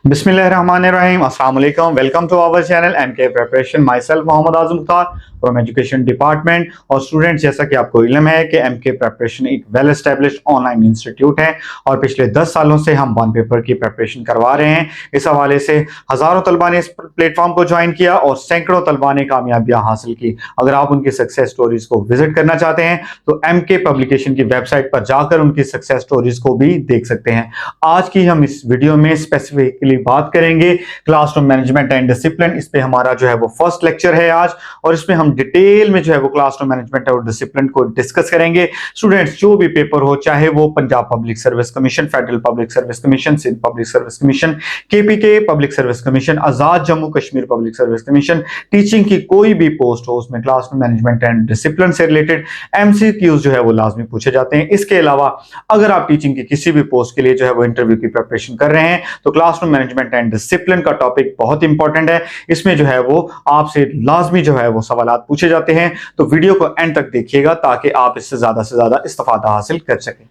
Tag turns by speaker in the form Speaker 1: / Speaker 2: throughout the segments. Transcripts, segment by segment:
Speaker 1: बिस्मिल्लाहिर्रहमानिर्रहीम, अस्सलाम वालेकुम। Welcome to our channel MK preparation. Myself Mohammad Azam Mukhtar from education department. और स्टूडेंट्स, जैसा कि आपको इल्म है कि एमके प्रिपरेशन एक वेल एस्टेब्लिश्ड ऑनलाइन इंस्टीट्यूट है और पिछले 10 सालों से हम बॉन्ड पेपर की प्रिपरेशन करवा रहे हैं। इस हवाले से हजारों तलबा ने इस प्लेटफॉर्म को ज्वाइन किया और सैकड़ों तलबा ने कामयाबियां हासिल की। अगर आप उनकी सक्सेस स्टोरीज को विजिट करना चाहते हैं तो एमके पब्लिकेशन की वेबसाइट पर जाकर उनकी सक्सेस स्टोरीज को भी देख सकते हैं। आज की हम इस वीडियो में स्पेसिफिकली बात करेंगे क्लासरूम मैनेजमेंट एंड डिसिप्लिन। इस पे हमारा जो है वो फर्स्ट लेक्चर है आज, और इसमें हम डिटेल में जो है वो क्लासरूम मैनेजमेंट और डिसिप्लिन को डिस्कस करेंगे। स्टूडेंट्स, जो भी पेपर हो, चाहे वो Punjab public service commission, federal public service commission, Sindh public service commission, KPK public service commission, Azad Jammu Kashmir public service commission, teaching की कोई भी पोस्ट हो, उसमें क्लासरूम मैनेजमेंट एंड डिसिप्लिन से रिलेटेड एमसीक्यूज जो है वो लाजमी पूछे जाते हैं। इसके अलावा अगर आप टीचिंग की किसी भी पोस्ट के लिए जो है वो इंटरव्यू की प्रिपरेशन कर रहे हैं तो क्लासरूम मैनेजमेंट एंड डिसिप्लिन का टॉपिक बहुत इंपॉर्टेंट है। इसमें जो है वो आपसे लाजमी जो है वो सवालात पूछे जाते हैं, तो वीडियो को एंड तक देखिएगा ताकि आप इससे ज्यादा इस्तेफादा हासिल कर सकें।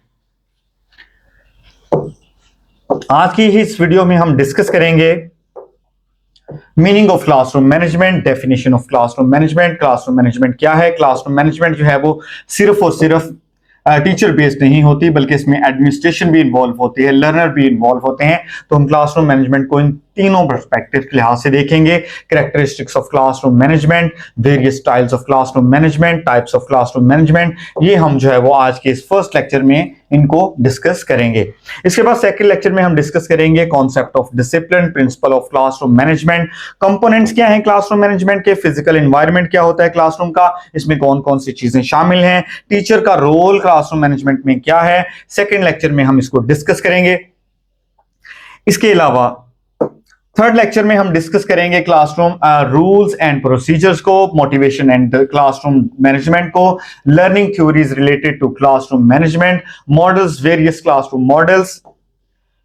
Speaker 1: आज की इस वीडियो में हम डिस्कस करेंगे meaning of classroom management, definition of classroom management. Classroom management क्या है? क्लासरूम मैनेजमेंट जो है वो सिर्फ और सिर्फ टीचर बेस्ड नहीं होती, बल्कि इसमें एडमिनिस्ट्रेशन भी इन्वॉल्व होती है, लर्नर भी इन्वॉल्व होते हैं। तो हम क्लासरूम मैनेजमेंट को इन तीनों पर्सपेक्टिव के लिहाज से देखेंगे। Characteristics of classroom management, various styles of classroom management, types of classroom management, ये हम जो है वो आज के इस फर्स्ट लेक्चर में इनको डिस्कस करेंगे। इसके बाद सेकंड लेक्चर में हम डिस्कस करेंगे concept of discipline, principle of classroom management, components क्या हैं क्लासरूम मैनेजमेंट के, फिजिकल एनवायरनमेंट क्या होता है क्लासरूम का, इसमें कौन कौन सी चीजें शामिल हैं, टीचर का रोल क्लासरूम मैनेजमेंट में क्या है। सेकंड लेक्चर में हम इसको डिस्कस करेंगे। इसके अलावा थर्ड लेक्चर में हम डिस्कस करेंगे क्लासरूम रूल्स एंड प्रोसीजर्स को, मोटिवेशन एंड क्लासरूम मैनेजमेंट को, learning theories related to classroom management, models, various classroom models,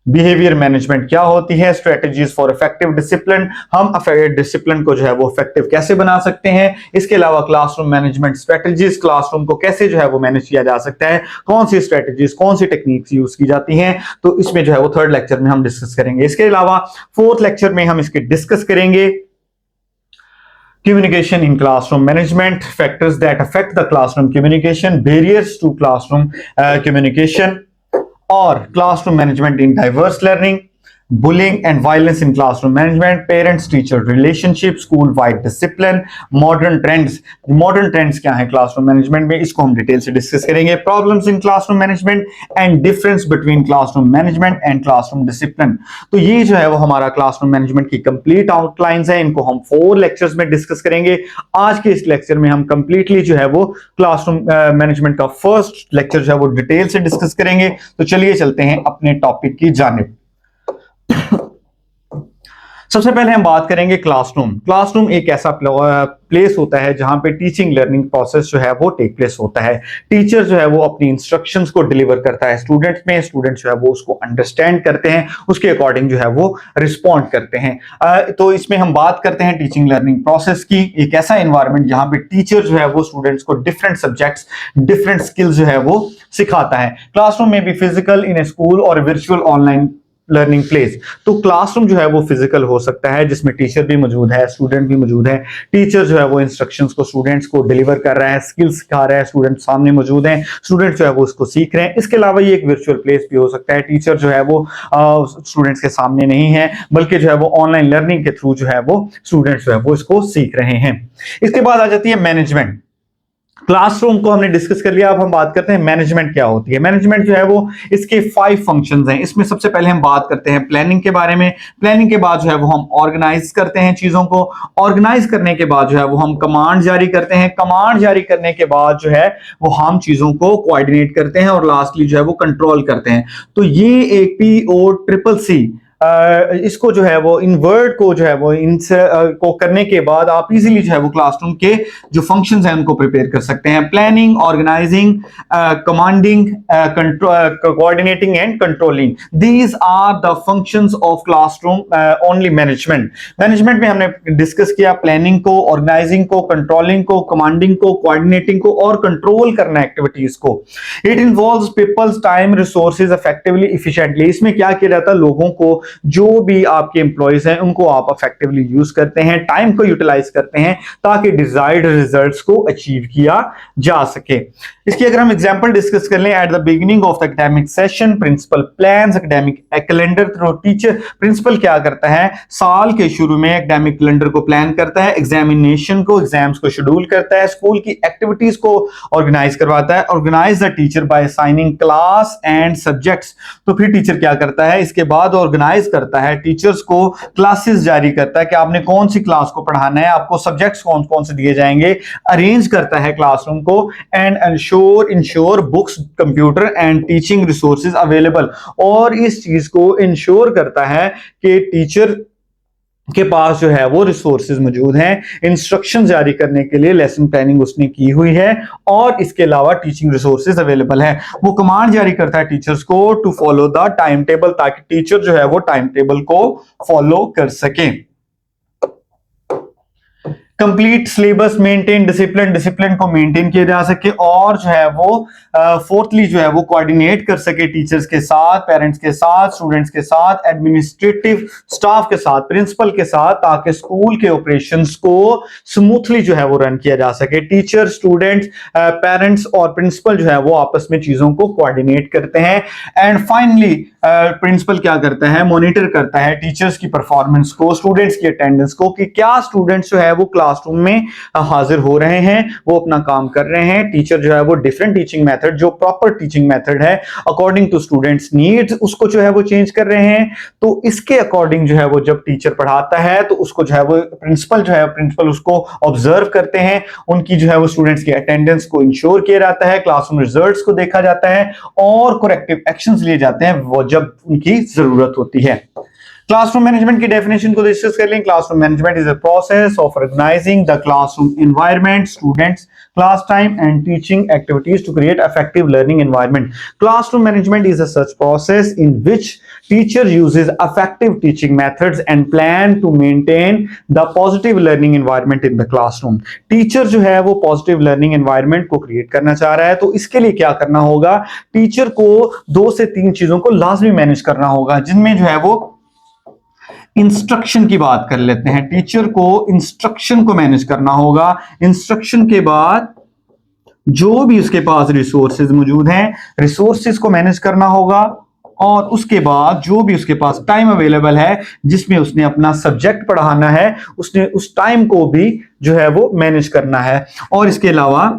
Speaker 1: behaviour management क्या होती है, स्ट्रेटजीज फॉर इफेक्टिव डिसिप्लिन, हम डिसिप्लिन को जो है वो इफेक्टिव कैसे बना सकते हैं। इसके अलावा क्लासरूम मैनेजमेंट स्ट्रेटजीज, क्लासरूम को कैसे जो है वो मैनेज किया जा सकता है, कौन सी स्ट्रेटजीज, कौन सी टेक्निक्स यूज की जाती हैं, तो इसमें जो है वो थर्ड लेक्चर में हम डिस्कस करेंगे। इसके अलावा फोर्थ लेक्चर में हम इसके डिस्कस करेंगे communication in classroom management, factors that affect the classroom communication, barriers to classroom communication, और classroom management in diverse learning, bullying and violence in classroom management, parents teacher relationship, school wide discipline, modern trends. Modern trends क्या है classroom management में, इसको हम detail से discuss करेंगे। Problems in classroom management and difference between classroom management and classroom discipline. तो ये जो है वो हमारा क्लासरूम मैनेजमेंट की कंप्लीट आउटलाइंस है, इनको हम 4 लेक्चर्स में डिस्कस करेंगे। आज के इस लेक्चर में हम कंप्लीटली जो है वो क्लासरूम मैनेजमेंट का फर्स्ट लेक्चर जो है वो डिटेल से डिस्कस करेंगे। तो चलिए चलते हैं अपने टॉपिक की जानिब। सबसे पहले हम बात करेंगे क्लासरूम। क्लासरूम एक ऐसा प्लेस होता है जहां पे टीचिंग लर्निंग प्रोसेस जो है वो टेक प्लेस होता है। टीचर जो है वो अपनी इंस्ट्रक्शंस को डिलीवर करता है स्टूडेंट्स में, स्टूडेंट जो है वो उसको अंडरस्टैंड करते हैं, उसके अकॉर्डिंग जो है वो रिस्पॉन्ड करते हैं। तो इसमें हम बात करते हैं टीचिंग लर्निंग प्रोसेस की, एक ऐसा एनवायरनमेंट जहां पे टीचर जो है वो स्टूडेंट्स को डिफरेंट सब्जेक्ट्स, डिफरेंट स्किल्स जो है वो सिखाता है। क्लासरूम में भी फिजिकल इन ए स्कूल और वर्चुअल ऑनलाइन लर्निंग प्लेस। तो क्लासरूम जो है वो फिजिकल हो सकता है जिसमें टीचर भी मौजूद है, स्टूडेंट भी मौजूद है। टीचर जो है वो इंस्ट्रक्शंस को स्टूडेंट्स को डिलीवर कर रहा है, स्किल्स सिखा रहा है, स्टूडेंट सामने मौजूद हैं, स्टूडेंट जो है वो उसको सीख रहे हैं। इसके अलावा ये एक वर्चुअल प्लेस भी हो सकता है, टीचर जो है वो स्टूडेंट्स के सामने नहीं है, बल्कि जो है वो ऑनलाइन लर्निंग के थ्रू जो है वो स्टूडेंट्स जो है वो इसको सीख रहे हैं। इसके बाद आ जाती है मैनेजमेंट। क्लासरूम को हमने डिस्कस कर लिया, अब हम बात करते हैं मैनेजमेंट क्या होती है। मैनेजमेंट जो है वो इसके 5 फंक्शंस हैं। इसमें सबसे पहले हम बात करते हैं प्लानिंग के बारे में। प्लानिंग के बाद जो है वो हम ऑर्गेनाइज करते हैं चीजों को। ऑर्गेनाइज करने के बाद जो है वो हम कमांड जारी करते हैं। कमांड जारी करने के बाद जो है वो हम चीजों को कोऑर्डिनेट करते हैं और लास्टली जो है वो कंट्रोल करते हैं। तो ये एक POCC इसको जो है वो इन वर्ड को जो है वो इनसे को करने के बाद आप इजीली जो है वो क्लासरूम के जो फंक्शंस हैं उनको प्रिपेयर कर सकते हैं। Planning, organising, commanding, coordinating and controlling, these are the functions of classroom only management. Management में हमने डिस्कस किया प्लानिंग को, ऑर्गेनाइजिंग को, कंट्रोलिंग को, कमांडिंग को, कोऑर्डिनेटिंग को और कंट्रोल करना एक्टिविटीज को। It involves peoples time resources effectively, efficiently. इसमें क्या किया जाता है, लोगों को जो भी आपके एम्प्लॉयज हैं उनको आप इफेक्टिवली यूज करते हैं, टाइम को यूटिलाइज करते हैं ताकि डिजायर्ड रिजल्ट्स को अचीव किया जा सके। इसकी अगर हम एग्जांपल डिस्कस कर लें, at the beginning of the academic session principal plans academic calendar through teacher. Principal क्या करता है, साल के शुरू में एकेडमिक कैलेंडर को प्लान करता है, एग्जामिनेशन को, एग्जाम्स को शेड्यूल करता है, स्कूल की एक्टिविटीज को ऑर्गेनाइज करवाता है, organise the teacher by assigning class and subjects. तो फिर टीचर क्या करता है, इसके बाद ऑर्गेनाइज करता है, टीचर्स को क्लासेस जारी करता है कि आपने कौन सी क्लास को पढ़ाना है, आपको सब्जेक्ट्स कौन कौन से दिए जाएंगे, अरेंज करता है क्लासरूम को, and ensure books, computer and teaching resources available. और इस चीज को इंश्योर करता है कि टीचर के पास जो है वो रिसोर्सेज मौजूद हैं, इंस्ट्रक्शन जारी करने के लिए लेसन प्लानिंग उसने की हुई है, और इसके अलावा टीचिंग रिसोर्सेज अवेलेबल है। वो कमांड जारी करता है टीचर्स को to follow the time table, ताकि टीचर जो है वो टाइम टेबल को फॉलो कर सके। कंप्लीट सिलेबस मेंटेन, डिसिप्लिन को मेंटेन किया जा सके, और जो है वो फोर्थली जो है वो कोऑर्डिनेट कर सके टीचर्स के साथ, पेरेंट्स के साथ, स्टूडेंट्स के साथ, एडमिनिस्ट्रेटिव स्टाफ के साथ, प्रिंसिपल के साथ, ताकि स्कूल के ऑपरेशंस को स्मूथली जो है वो रन किया जा सके। टीचर, स्टूडेंट्स, पेरेंट्स और प्रिंसिपल जो है वो आपस में चीजों को कोऑर्डिनेट करते हैं। एंड फाइनली प्रिंसिपल क्या करता है, मॉनिटर करता है टीचर्स की परफॉर्मेंस को, स्टूडेंट्स की अटेंडेंस को, कि क्या स्टूडेंट्स जो है वो क्लासरूम में हाजिर हो रहे हैं, वो अपना काम कर रहे हैं। टीचर जो है वो डिफरेंट टीचिंग मेथड, जो प्रॉपर टीचिंग मेथड है अकॉर्डिंग टू स्टूडेंट्स नीड्स, उसको जो है वो चेंज कर रहे हैं। तो इसके अकॉर्डिंग जो है वो जब टीचर पढ़ाता है तो उसको जो है वो प्रिंसिपल उसको ऑब्जर्व करते हैं, उनकी जो है वो स्टूडेंट्स की अटेंडेंस को इंश्योर किया जाता है, क्लासरूम रिजल्ट्स को देखा जाता है, और करेक्टिव एक्शंस लिए जाते हैं वो जब उनकी जरूरत होती है। क्लासरूम मैनेजमेंट की डेफिनेशन को डिस्कस कर लें। Classroom management is a process of organising the classroom environment, students, class time and teaching activities to create effective learning environment. Classroom management is a such process in which teacher uses effective teaching methods and plan to maintain the positive learning environment in the classroom. Teacher जो है वो positive learning environment को create करना चाह रहा है, तो इसके लिए क्या करना होगा, टीचर को 2 से 3 चीजों को लाजमी मैनेज करना होगा, जिनमें जो है वो इंस्ट्रक्शन की बात कर लेते हैं। टीचर को इंस्ट्रक्शन को मैनेज करना होगा, इंस्ट्रक्शन के बाद जो भी उसके पास रिसोर्सेज मौजूद हैं, रिसोर्सेज को मैनेज करना होगा, और उसके बाद जो भी उसके पास टाइम अवेलेबल है जिसमें उसने अपना सब्जेक्ट पढ़ाना है, उसने उस टाइम को भी जो है वो मैनेज करना है। और इसके अलावा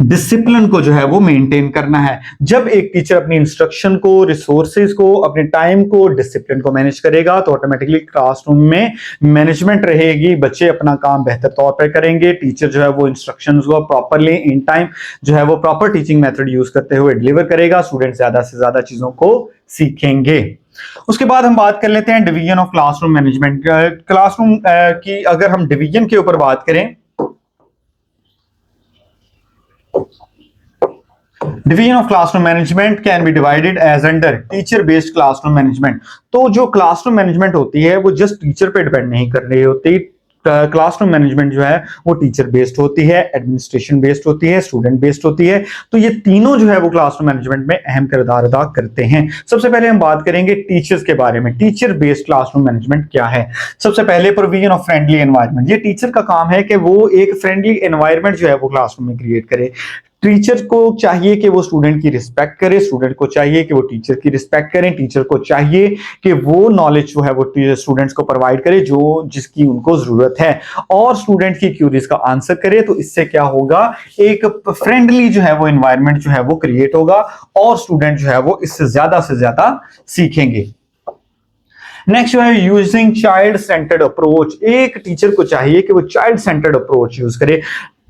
Speaker 1: डिसिप्लिन को जो है वो मेंटेन करना है। जब एक टीचर अपनी इंस्ट्रक्शन को, रिसोर्सेज को, अपने टाइम को, डिसिप्लिन को मैनेज करेगा तो ऑटोमेटिकली क्लासरूम में मैनेजमेंट रहेगी, बच्चे अपना काम बेहतर तौर पर करेंगे, टीचर जो है वो इंस्ट्रक्शंस को प्रॉपरली इन टाइम जो है वो प्रॉपर टीचिंग मेथड यूज करते हुए डिलीवर करेगा, स्टूडेंट ज्यादा से ज्यादा चीजों को सीखेंगे। उसके बाद हम बात कर लेते हैं division of classroom management. Classroom की अगर हम डिवीजन के ऊपर बात करें, division of classroom management can be divided as under teacher based classroom management. तो जो क्लासरूम मैनेजमेंट होती है वो जस्ट टीचर पे डिपेंड नहीं कर रही होती। क्लासरूम मैनेजमेंट जो है वो टीचर बेस्ड होती है, एडमिनिस्ट्रेशन बेस्ड होती है, स्टूडेंट बेस्ड होती है। तो ये तीनों जो है वो क्लासरूम मैनेजमेंट में अहम किरदार अदा करते हैं। सबसे पहले हम बात करेंगे टीचर्स के बारे में। टीचर बेस्ड क्लासरूम मैनेजमेंट क्या है? सबसे पहले प्रोविजन ऑफ फ्रेंडली एनवायरनमेंट। ये टीचर का काम है कि वो एक फ्रेंडली एनवायरनमेंट जो है वो क्लासरूम में क्रिएट करे। टीचर को चाहिए कि वो स्टूडेंट की रिस्पेक्ट करे, स्टूडेंट को चाहिए कि वो टीचर की रिस्पेक्ट करें, टीचर को चाहिए कि वो नॉलेज जो है वो स्टूडेंट्स को प्रोवाइड करे जो जिसकी उनको जरूरत है, और स्टूडेंट की क्यूरीज का आंसर करे। तो इससे क्या होगा, एक फ्रेंडली जो है वो एनवायरनमेंट जो है वो क्रिएट होगा, और स्टूडेंट जो है वो इससे ज्यादा से ज्यादा सीखेंगे। नेक्स्ट जो है यूजिंग चाइल्ड सेंटर्ड अप्रोच। एक टीचर को चाहिए कि वो चाइल्ड सेंटर्ड अप्रोच यूज करे,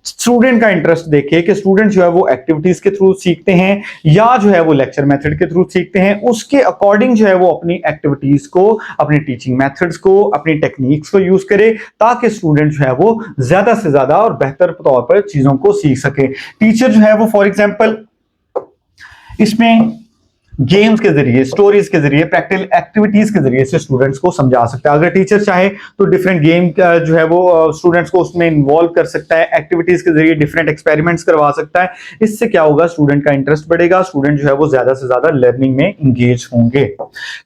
Speaker 1: स्टूडेंट का इंटरेस्ट देखे कि स्टूडेंट जो है वो एक्टिविटीज के थ्रू सीखते हैं या जो है वो लेक्चर मेथड के थ्रू सीखते हैं, उसके अकॉर्डिंग जो है वो अपनी एक्टिविटीज को, अपनी टीचिंग मेथड्स को, अपनी टेक्निक्स को यूज करे, ताकि स्टूडेंट जो है वो ज्यादा से ज्यादा और बेहतर तौर पर चीजों को सीख सके। टीचर जो है वो फॉर एग्जांपल इसमें गेम्स के जरिए, स्टोरीज के जरिए, प्रैक्टिकल एक्टिविटीज के जरिए से स्टूडेंट्स को समझा सकता है। अगर टीचर चाहे तो डिफरेंट गेम जो है वो स्टूडेंट्स को उसमें इन्वॉल्व कर सकता है, एक्टिविटीज के जरिए डिफरेंट एक्सपेरिमेंट्स करवा सकता है। इससे क्या होगा, स्टूडेंट का इंटरेस्ट बढ़ेगा, स्टूडेंट जो है वो ज्यादा से ज्यादा लर्निंग में इंगेज होंगे।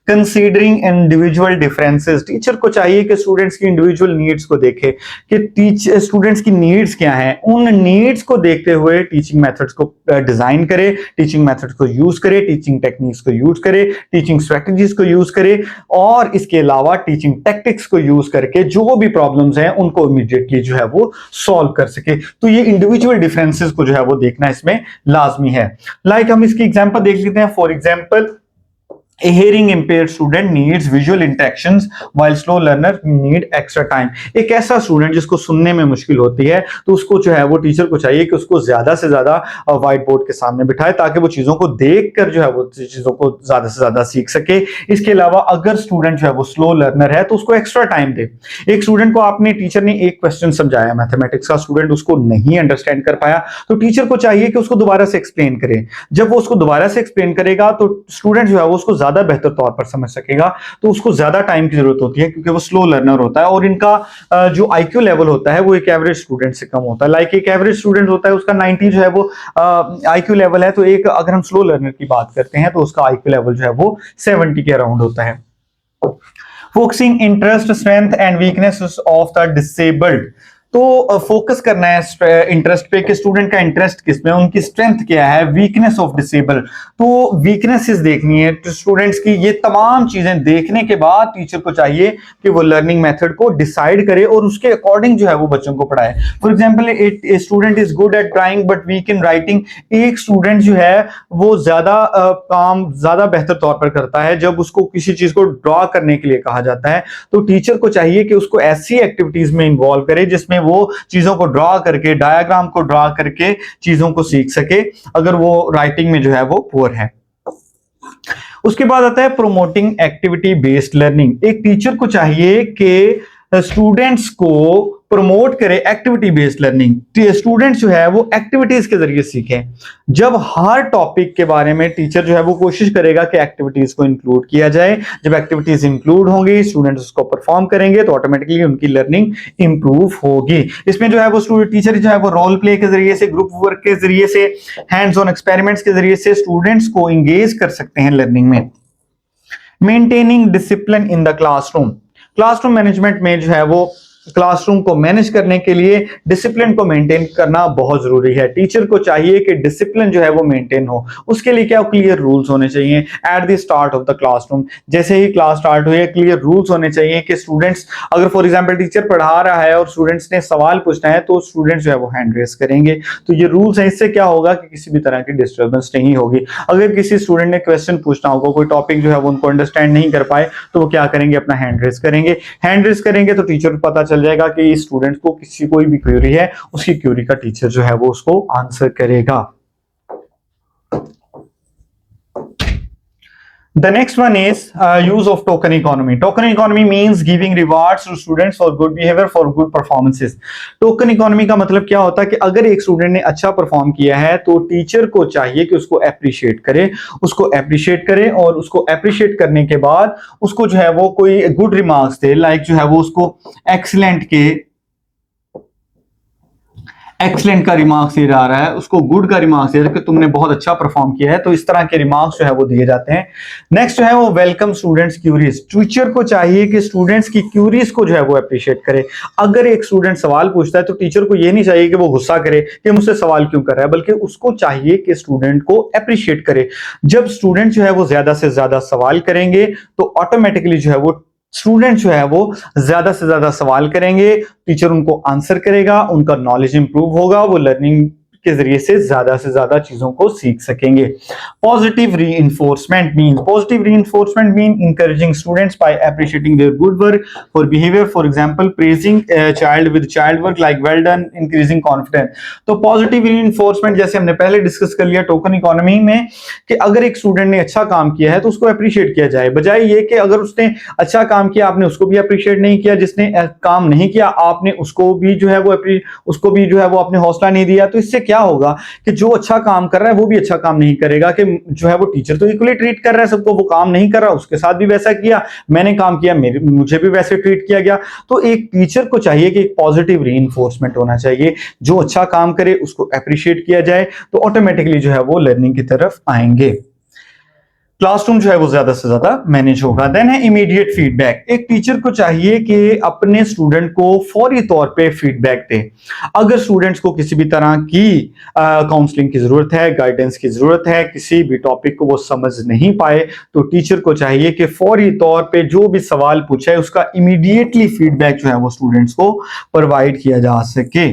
Speaker 1: कंसीडरिंग इंडिविजुअल डिफरेंसेस, टीचर को चाहिए कि स्टूडेंट्स की इंडिविजुअल नीड्स को देखे कि स्टूडेंट्स की नीड्स क्या हैं, उन नीड्स को देखते हुए टीचिंग मेथड्स को डिजाइन करे, टीचिंग मेथड्स को यूज करे, टीचिंग टेक्निक्स को यूज करे, टीचिंग स्ट्रेटजीज को यूज करे, और इसके अलावा टीचिंग टैक्टिक्स को यूज करके जो भी प्रॉब्लम्स हैं उनको इमीडिएटली जो है वो सॉल्व कर सके। तो ये इंडिविजुअल डिफरेंसेस को जो है वो देखना इसमें लाजमी है। लाइक हम इसकी एग्जांपल देख लेते हैं। For example, A hearing impaired student needs visual interactions while slow learner need extra time। एक ऐसा स्टूडेंट जिसको सुनने में मुश्किल होती है तो उसको जो है वो टीचर को चाहिए कि उसको ज्यादा से ज्यादा व्हाइट बोर्ड के सामने बिठाए ताकि वो चीजों को देखकर जो है वो चीजों को ज्यादा से ज्यादा सीख सके। इसके अलावा अगर स्टूडेंट जो है वो स्लो लर्नर है तो उसको एक्स्ट्रा टाइम दे। एक स्टूडेंट को आपने, टीचर ने एक क्वेश्चन समझाया मैथमेटिक्स का, स्टूडेंट उसको नहीं अंडरस्टैंड कर पाया तो टीचर को चाहिए कि उसको दोबारा से एक्सप्लेन करे। जब वो उसको दोबारा से एक्सप्लेन करेगा तो स्टूडेंट जो है वो उसको ज्यादा बेहतर तौर पर समझ सकेगा। तो उसको ज्यादा टाइम की जरूरत होती है क्योंकि वो स्लो लर्नर होता है और इनका जो आईक्यू लेवल होता है वो एक एवरेज स्टूडेंट से कम होता है। लाइक एक एवरेज स्टूडेंट होता है उसका 90 जो है वो आईक्यू लेवल है, तो एक अगर हम स्लो लर्नर की बात करते हैं तो उसका आईक्यू लेवल जो है वो 70 के अराउंड होता है। Focusing interest, strength and weakness of the disabled, तो फोकस करना है इंटरेस्ट पे कि स्टूडेंट का इंटरेस्ट किसमें, उनकी स्ट्रेंथ क्या है, वीकनेस ऑफ डिसेबल, तो वीकनेसेस देखनी है तो स्टूडेंट्स की। ये तमाम चीजें देखने के बाद टीचर को चाहिए कि वो लर्निंग मेथड को डिसाइड करे और उसके अकॉर्डिंग जो है वो बच्चों को पढ़ाए। For example, a student is good at drawing but weak in writing. एक स्टूडेंट जो है वो ज्यादा काम ज्यादा बेहतर तौर पर करता है जब उसको किसी चीज को ड्रॉ करने के लिए कहा जाता है, तो टीचर को चाहिए कि उसको ऐसी एक्टिविटीज में इन्वॉल्व करे जिसमें वो चीजों को ड्रॉ करके, डायग्राम को ड्रॉ करके चीजों को सीख सके अगर वो राइटिंग में जो है वो पुअर है। उसके बाद आता है प्रोमोटिंग एक्टिविटी बेस्ड लर्निंग। एक टीचर को चाहिए कि स्टूडेंट्स को प्रमोट करे एक्टिविटी बेस्ड लर्निंग। स्टूडेंट्स जो है वो एक्टिविटीज के जरिए सीखें। जब हर टॉपिक के बारे में टीचर जो है वो कोशिश करेगा कि एक्टिविटीज को इंक्लूड किया जाए, जब एक्टिविटीज इंक्लूड होंगी, स्टूडेंट्स उसको परफॉर्म करेंगे तो ऑटोमेटिकली उनकी लर्निंग इंप्रूव होगी। इसमें जो है वो स्टूडेंट टीचर जो है वो रोल प्ले के जरिए से, ग्रुप वर्क के जरिए से, हैंड्स ऑन एक्सपेरिमेंट्स के जरिए से स्टूडेंट्स को इंगेज कर सकते हैं लर्निंग में। Maintaining discipline in the classroom, classroom management में जो है वो क्लासरूम को मैनेज करने के लिए डिसिप्लिन को मेंटेन करना बहुत जरूरी है। टीचर को चाहिए कि डिसिप्लिन जो है वो मेंटेन हो। उसके लिए क्या, क्लियर रूल्स होने चाहिए at the start of the classroom. जैसे ही क्लास स्टार्ट हुई, क्लियर रूल्स होने चाहिए कि स्टूडेंट्स, अगर फॉर एग्जांपल टीचर पढ़ा रहा है और स्टूडेंट्स ने सवाल पूछना है तो स्टूडेंट्स जो है वो हैंड रेस करेंगे। तो ये रूल्स है, इससे क्या होगा कि किसी भी तरह की डिस्टर्बेंस नहीं होगी। अगर किसी स्टूडेंट ने क्वेश्चन पूछना होगा, कोई टॉपिक जो है वो उनको अंडरस्टैंड नहीं कर पाए, तो वो क्या करेंगे, अपना हैंड रेस करेंगे। हैंड रेस करेंगे तो टीचर को पता चल जाएगा कि इस स्टूडेंट को किसी कोई भी क्वेरी है, उसकी क्वेरी का टीचर जो है वो उसको आंसर करेगा। The next one is use of token economy. Token economy means giving rewards to students for good behavior, for good performances. Token economy का मतलब क्या होता है कि अगर एक स्टूडेंट ने अच्छा परफॉर्म किया है तो टीचर को चाहिए कि उसको अप्रिशिएट करे, और उसको अप्रिशिएट करने के बाद उसको जो है वो कोई गुड रिमार्क्स दे। लाइक जो है वो उसको एक्सीलेंट का रिमार्क्स दे जा रहा है, उसको गुड का रिमार्क्स दे रहा है कि तुमने बहुत अच्छा परफॉर्म किया है, तो इस तरह के रिमार्क्स जो है वो दिए जाते हैं। नेक्स्ट जो है वो वेलकम स्टूडेंट्स क्यूरीज। टीचर को चाहिए कि स्टूडेंट्स की क्यूरीज को जो है वो अप्रिशिएट करे। अगर एक स्टूडेंट सवाल पूछता है तो टीचर को ये नहीं चाहिए कि वो गुस्सा करे कि मुझसे सवाल क्यों कर रहा है, बल्कि उसको चाहिए कि स्टूडेंट को अप्रिशिएट करे। जब स्टूडेंट जो है वो ज्यादा से ज्यादा सवाल करेंगे तो ऑटोमेटिकली जो है वो स्टूडेंट जो है वो ज्यादा से ज्यादा सवाल करेंगे, टीचर उनको आंसर करेगा, उनका नॉलेज इंप्रूव होगा, वो लर्निंग के जरिए से ज्यादा चीजों को सीख सकेंगे। Positive reinforcement mean encouraging students by appreciating their good work for behavior, for example praising a child with child work like well done, increasing confidence। तो पॉजिटिव रीइंफोर्समेंट जैसे हमने पहले डिस्कस कर लिया टोकन इकोनॉमी में कि अगर एक स्टूडेंट ने अच्छा काम किया है तो उसको अप्रिशिएट किया जाए, बजाय ये कि अगर उसने अच्छा काम किया आपने उसको भी अप्रिशिएट नहीं किया, जिसने काम नहीं किया आपने उसको भी जो है वो आपने हौसला नहीं दिया। तो इससे क्या क्या होगा कि जो अच्छा काम कर रहा है वो भी अच्छा काम नहीं करेगा, कि जो है वो टीचर तो इक्वली ट्रीट कर रहा है सबको, वो काम नहीं कर रहा उसके साथ भी वैसा किया, मैंने काम किया मुझे भी वैसे ट्रीट किया गया। तो एक टीचर को चाहिए कि एक पॉजिटिव रीइंफोर्समेंट होना चाहिए, जो अच्छा काम करे उसको अप्रिशिएट किया जाए, तो ऑटोमेटिकली जो है वो लर्निंग की तरफ आएंगे, क्लासरूम जो है वो ज्यादा से ज्यादा मैनेज होगा। देन है इमीडिएट फीडबैक। एक टीचर को चाहिए कि अपने स्टूडेंट को फौरी तौर पे फीडबैक दे। अगर स्टूडेंट्स को किसी भी तरह की काउंसलिंग की जरूरत है, गाइडेंस की जरूरत है, किसी भी टॉपिक को वो समझ नहीं पाए, तो टीचर को चाहिए कि फौरी तौर पे जो भी सवाल पूछा है उसका इमीडिएटली फीडबैक जो है वो स्टूडेंट्स को प्रोवाइड किया जा सके।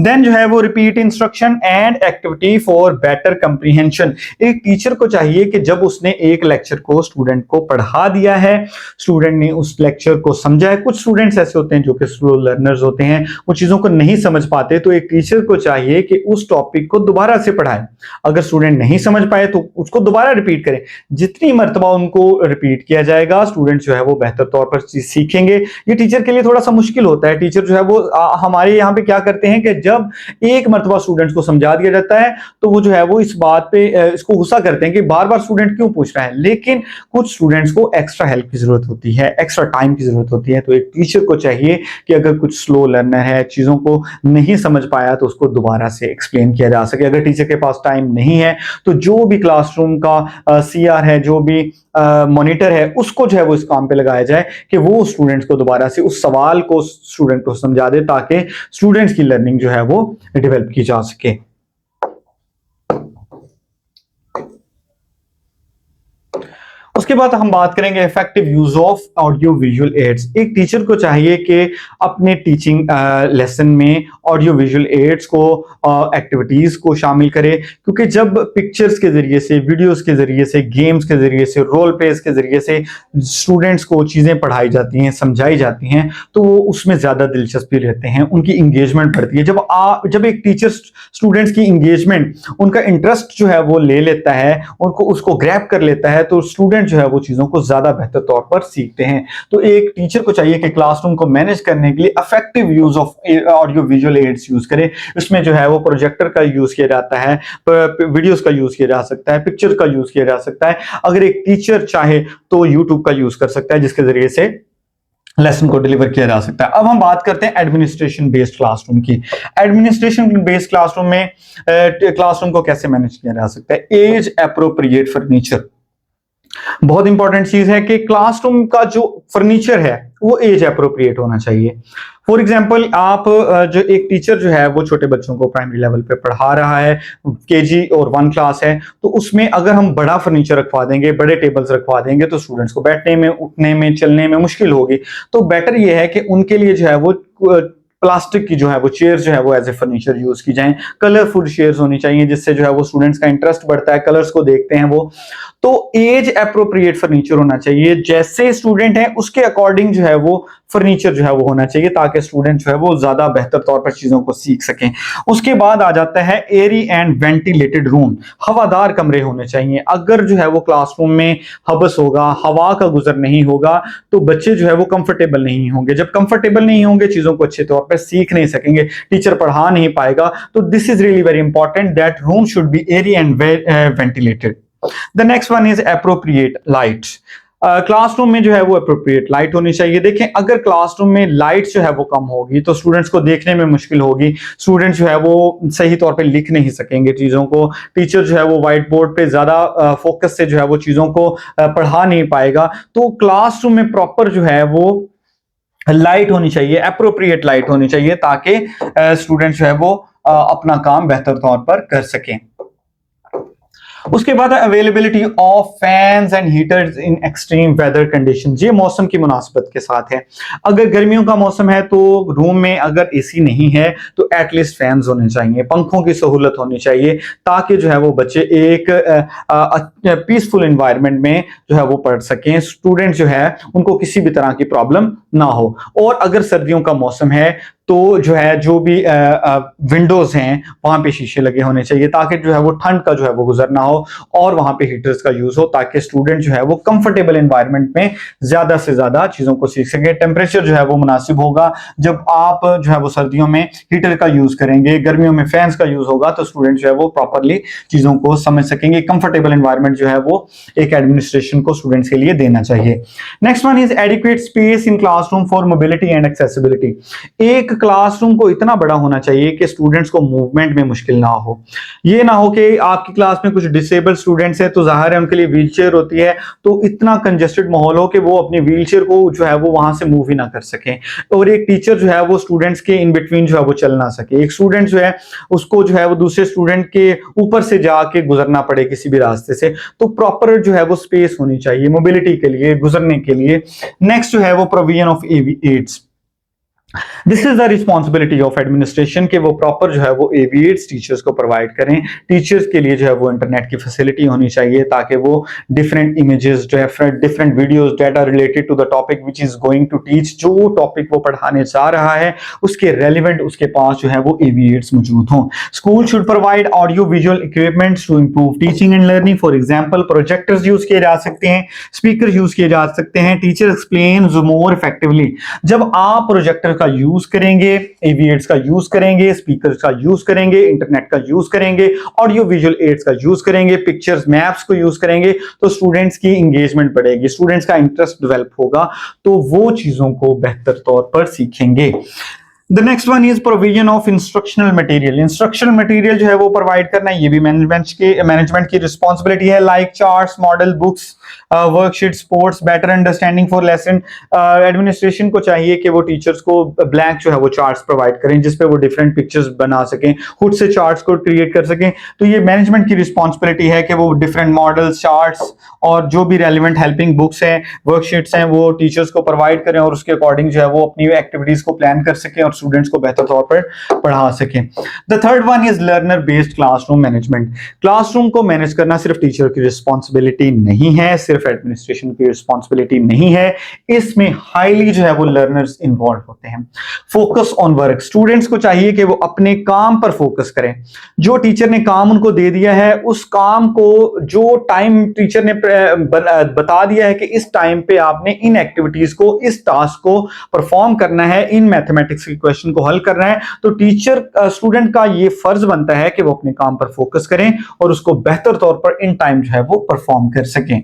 Speaker 1: देन जो है वो repeat instruction and activity for better comprehension. एक टीचर को चाहिए कि जब उसने एक लेक्चर को स्टूडेंट को पढ़ा दिया है, स्टूडेंट ने उस लेक्चर को समझा है, कुछ स्टूडेंट्स ऐसे होते हैं जो कि स्लो लर्नर्स होते हैं, वो चीजों को नहीं समझ पाते, तो एक टीचर को चाहिए कि उस टॉपिक को दोबारा से पढ़ाए। अगर स्टूडेंट नहीं समझ पाए तो उसको दोबारा रिपीट करें, जितनी मर्तबा उनको रिपीट किया जाएगा स्टूडेंट जो है वो बेहतर तौर पर चीज सीखेंगे। ये टीचर के लिए थोड़ा सा मुश्किल होता है। टीचर जो है वो हमारे यहाँ पे क्या करते हैं कि जब एक मर्तबा स्टूडेंट्स को समझा दिया जाता है तो वो जो है वो इस बात पे इसको गुस्सा करते हैं कि बार बार स्टूडेंट क्यों पूछ रहा है, लेकिन कुछ स्टूडेंट्स को एक्स्ट्रा हेल्प की जरूरत होती है, एक्स्ट्रा टाइम की जरूरत होती है। तो एक टीचर को चाहिए कि अगर कुछ स्लो लर्नर है, चीजों को नहीं समझ पाया, तो उसको दोबारा से एक्सप्लेन किया जा सके। अगर टीचर के पास टाइम नहीं है तो जो भी क्लासरूम का सीआर है, जो भी मॉनिटर है, उसको जो है वो इस काम पे लगाया जाए कि वो स्टूडेंट्स को दोबारा से उस सवाल को स्टूडेंट को समझा दे, ताकि स्टूडेंट्स की लर्निंग जो है वो डेवलप की जा सके। उसके बाद हम बात करेंगे effective use of audio visual aids. एक टीचर को चाहिए कि अपने टीचिंग लेसन में ऑडियो विजुअल एड्स को, एक्टिविटीज को शामिल करे, क्योंकि जब पिक्चर्स के जरिए से, वीडियोस के जरिए से, गेम्स के जरिए से, रोल प्लेस के जरिए से स्टूडेंट्स को चीजें पढ़ाई जाती हैं, समझाई जाती हैं, तो वो उसमें ज्यादा दिलचस्पी लेते हैं, उनकी इंगेजमेंट बढ़ती है। जब एक टीचर स्टूडेंट्स की इंगेजमेंट, उनका इंटरेस्ट जो है वो ले लेता है, उनको उसको ग्रैब कर लेता है, तो स्टूडेंट जो है वो चीजों को ज्यादा बेहतर तौर पर सीखते हैं। तो एक टीचर को चाहिए कि क्लासरूम को मैनेज करने के लिए effective use of audio visual aids use करे। इसमें जो है वो प्रोजेक्टर का यूज किया जाता है, वीडियोस का यूज किया जा सकता है, पिक्चर का यूज किया जा सकता है। अगर एक टीचर चाहे तो यूट्यूब का यूज कर सकता है, जिसके जरिए से लेसन को डिलीवर किया जा सकता है। अब हम बात करते हैं एडमिनिस्ट्रेशन बेस्ड क्लासरूम की। एडमिनिस्ट्रेशन बेस्ड क्लासरूम में क्लासरूम को कैसे मैनेज किया जा सकता है? एज एप्रोप्रिएट फर्नीचर बहुत इंपॉर्टेंट चीज है कि क्लासरूम का जो फर्नीचर है वो एज एप्रोप्रिएट होना चाहिए। फॉर एग्जाम्पल, आप जो एक टीचर जो है वो छोटे बच्चों को प्राइमरी लेवल पे पढ़ा रहा है, केजी और 1 क्लास है, तो उसमें अगर हम बड़ा फर्नीचर रखवा देंगे, बड़े टेबल्स रखवा देंगे, तो स्टूडेंट्स को बैठने में, उठने में, चलने में मुश्किल होगी। तो बेटर ये है कि उनके लिए जो है वो प्लास्टिक की जो है वो चेयर्स जो है वो एज ए फर्नीचर यूज की जाएं। कलरफुल चेयर्स होनी चाहिए, जिससे जो है वो स्टूडेंट्स का इंटरेस्ट बढ़ता है, कलर्स को देखते हैं वो। तो एज एप्रोप्रिएट फर्नीचर होना चाहिए, जैसे स्टूडेंट है उसके अकॉर्डिंग जो है वो फर्नीचर जो है वो होना चाहिए, ताकि स्टूडेंट जो है वो ज्यादा बेहतर तौर पर चीजों को सीख सकें। उसके बाद आ जाता है एयरी एंड वेंटिलेटेड रूम। हवादार कमरे होने चाहिए। अगर जो है वो क्लासरूम में हबस होगा, हवा का गुजर नहीं होगा, तो बच्चे जो है वो कंफर्टेबल नहीं होंगे। जब कंफर्टेबल नहीं होंगे, चीजों को अच्छे तौर पर सीख नहीं सकेंगे, टीचर पढ़ा नहीं पाएगा। तो this is really very important that room should be Airy and ventilated. The next one is appropriate light. Classroom में जो है वो अप्रोप्रिएट लाइट होनी चाहिए। देखें, अगर क्लासरूम में लाइट जो है वो कम होगी तो स्टूडेंट्स को देखने में मुश्किल होगी, स्टूडेंट्स जो है वो सही तौर पे लिख नहीं सकेंगे चीजों को, टीचर जो है वो व्हाइट बोर्ड पे ज्यादा फोकस से जो है वो चीजों को पढ़ा नहीं पाएगा। तो क्लासरूम में प्रॉपर जो है वो लाइट होनी चाहिए, अप्रोप्रिएट लाइट होनी चाहिए, ताकि स्टूडेंट जो है वो अपना काम बेहतर तौर पर कर सकें। उसके बाद availability of fans and heaters in extreme weather conditions. ये मौसम की मुनासिबत के साथ है। अगर गर्मियों का मौसम है तो रूम में अगर एसी नहीं है तो एटलीस्ट फैंस होने चाहिए, पंखों की सहूलत होनी चाहिए, ताकि जो है वो बच्चे एक पीसफुल एनवायरनमेंट में जो है वो पढ़ सकें, स्टूडेंट जो है उनको किसी भी तरह की प्रॉब्लम ना हो। और अगर सर्दियों का मौसम है तो जो है जो भी विंडोज हैं वहां पे शीशे लगे होने चाहिए, ताकि जो है वो ठंड का जो है वो गुजर ना हो, और वहां पे हीटर्स का यूज हो, ताकि स्टूडेंट जो है वो कंफर्टेबल एनवायरनमेंट में ज्यादा से ज्यादा चीजों को सीख सके। टेम्परेचर जो है वो मुनासिब होगा। जब आप जो है वो सर्दियों में हीटर का यूज करेंगे, गर्मियों में फैंस का यूज होगा, तो स्टूडेंट जो है वो प्रॉपरली चीजों को समझ सकेंगे। कंफर्टेबल एनवायरनमेंट जो है वो एक एडमिनिस्ट्रेशन को स्टूडेंट्स के लिए देना चाहिए। Next one is adequate space in classroom for mobility and accessibility. एक क्लासरूम को इतना बड़ा होना चाहिए कि स्टूडेंट्स को मूवमेंट में मुश्किल ना हो। ये ना हो कि आपकी क्लास में कुछ डिसेबल स्टूडेंट्स हैं, तो जाहिर है उनके लिए व्हीलचेयर होती है, तो इतना कंजेस्टेड माहौल हो कि वो अपनी व्हीलचेयर को जो है वो वहां से मूव ही ना कर सकें, और एक टीचर जो है वो स्टूडेंट्स के इन बिटवीन जो है वो चल ना सके। एक स्टूडेंट जो है उसको जो है वो दूसरे स्टूडेंट के ऊपर से जाके गुजरना पड़े किसी भी रास्ते से, तो प्रॉपर जो है वो स्पेस होनी चाहिए मोबिलिटी के लिए, गुजरने के लिए। नेक्स्ट जो है वो provision of AV aids. This is the responsibility of administration कि वो प्रॉपर जो है वो एविएट्स टीचर्स को प्रोवाइड करें। टीचर्स के लिए जो है वो इंटरनेट की फैसिलिटी होनी चाहिए, ताकि वो different images, different videos, data related to the topic which is going to teach, जो टॉपिक वो पढ़ाने जा रहा है उसके रेलिवेंट उसके पास जो है वो एविएट्स मौजूद हों। School should provide audio visual equipments to improve teaching and learning. For example, projectors use किए जा सकते हैं, स्पीकर यूज किए जा सकते हैं। Teacher explain more effectively. जब आप प्रोजेक्टर का यूज करेंगे, एविएट्स का यूज करेंगे, स्पीकर्स का यूज करेंगे, इंटरनेट का यूज करेंगे, ऑडियो विजुअल एड्स का यूज करेंगे, पिक्चर्स, मैप्स को यूज करेंगे, तो स्टूडेंट्स की इंगेजमेंट बढ़ेगी, स्टूडेंट्स का इंटरेस्ट डेवलप होगा, तो वो चीजों को बेहतर तौर पर सीखेंगे। The next one is provision of instructional material. Instructional material जो है वो प्रोवाइड करना, ये भी मैनेजमेंट की रिस्पॉन्सिबिलिटी है, like charts, model books, worksheet, sports, better understanding for lesson. Administration को चाहिए कि वो टीचर्स को ब्लैंक जो है वो चार्ट्स प्रोवाइड करें, जिसपे वो डिफरेंट पिक्चर्स बना सकें, खुद से चार्ट्स को क्रिएट कर सकें। तो ये मैनेजमेंट की रिस्पॉन्सिबिलिटी है कि वो डिफरेंट मॉडल्स, चार्ट्स और जो भी रेलिवेंट हेल्पिंग बुक्स हैं, वर्कशीट्स हैं, वो टीचर्स को प्रोवाइड करें, और उसके अकॉर्डिंग जो है वो अपनी एक्टिविटीज को प्लान कर सकें और स्टूडेंट्स को बेहतर तौर पर पढ़ा सकें। The third one is learner based classroom management. Classroom को मैनेज करना सिर्फ टीचर की रिस्पॉन्सिबिलिटी नहीं है, सिर्फ एडमिनिस्ट्रेशन की रिस्पॉन्सिबिलिटी नहीं है, इसमें हाईली जो है वो लर्नर्स इन्वॉल्व होते हैं। Focus on work. स्टूडेंट्स को चाहिए कि वो अपने काम पर फोकस करें। जो टीचर ने काम उनको दे दिया है, उस काम को, जो टाइम टीचर ने बता दिया है कि इस टाइम पे आपने इन एक्टिविटीज को, इस टास्क को परफॉर्म करना है, इन मैथमेटिक्स के क्वेश्चन को हल करना है, तो टीचर स्टूडेंट का ये फर्ज बनता है कि वो अपने काम पर फोकस करें और उसको बेहतर तौर पर इन टाइम जो है वो परफॉर्म कर सकें।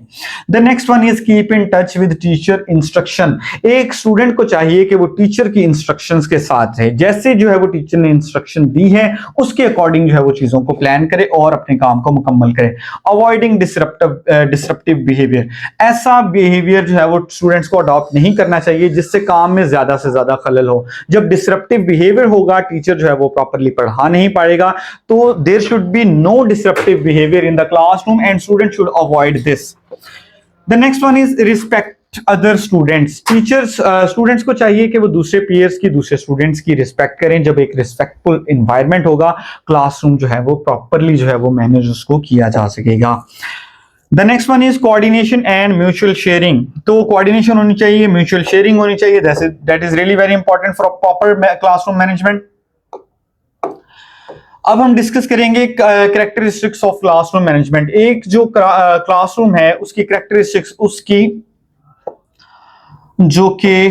Speaker 1: The next one is keep in touch with teacher instruction. एक स्टूडेंट को चाहिए कि वो टीचर की इंस्ट्रक्शंस के साथ रहे, जैसे जो है वो टीचर ने इंस्ट्रक्शन दी है उसके अकॉर्डिंग जो है वो चीजों को प्लान करे और अपने काम को मुकम्मल करे। Avoiding disruptive behaviour. ऐसा बिहेवियर जो है वो स्टूडेंट्स को अडॉप्ट नहीं करना चाहिए जिससे काम में ज्यादा से ज्यादा खलल हो। जब डिसरप्टिव बिहेवियर होगा, टीचर जो है वो प्रॉपरली पढ़ा नहीं पाएगा, तो there should be no disruptive behaviour in the classroom and student should avoid this. The next one is respect other students. Teachers students को चाहिए कि वो दूसरे पीयर्स की, दूसरे स्टूडेंट्स की रिस्पेक्ट करें। जब एक रिस्पेक्टफुल एनवायरनमेंट होगा, क्लासरूम जो है वो प्रॉपरली जो है वो मैनेज उसको किया जा सकेगा। The next one is coordination and mutual sharing. तो कोऑर्डिनेशन होनी चाहिए, म्यूचुअल शेयरिंग होनी चाहिए, that is really very important for proper classroom management. अब हम डिस्कस करेंगे कैरेक्टरिस्टिक्स ऑफ क्लासरूम मैनेजमेंट। एक जो क्लासरूम है उसकी कैरेक्टरिस्टिक्स, उसकी जो कि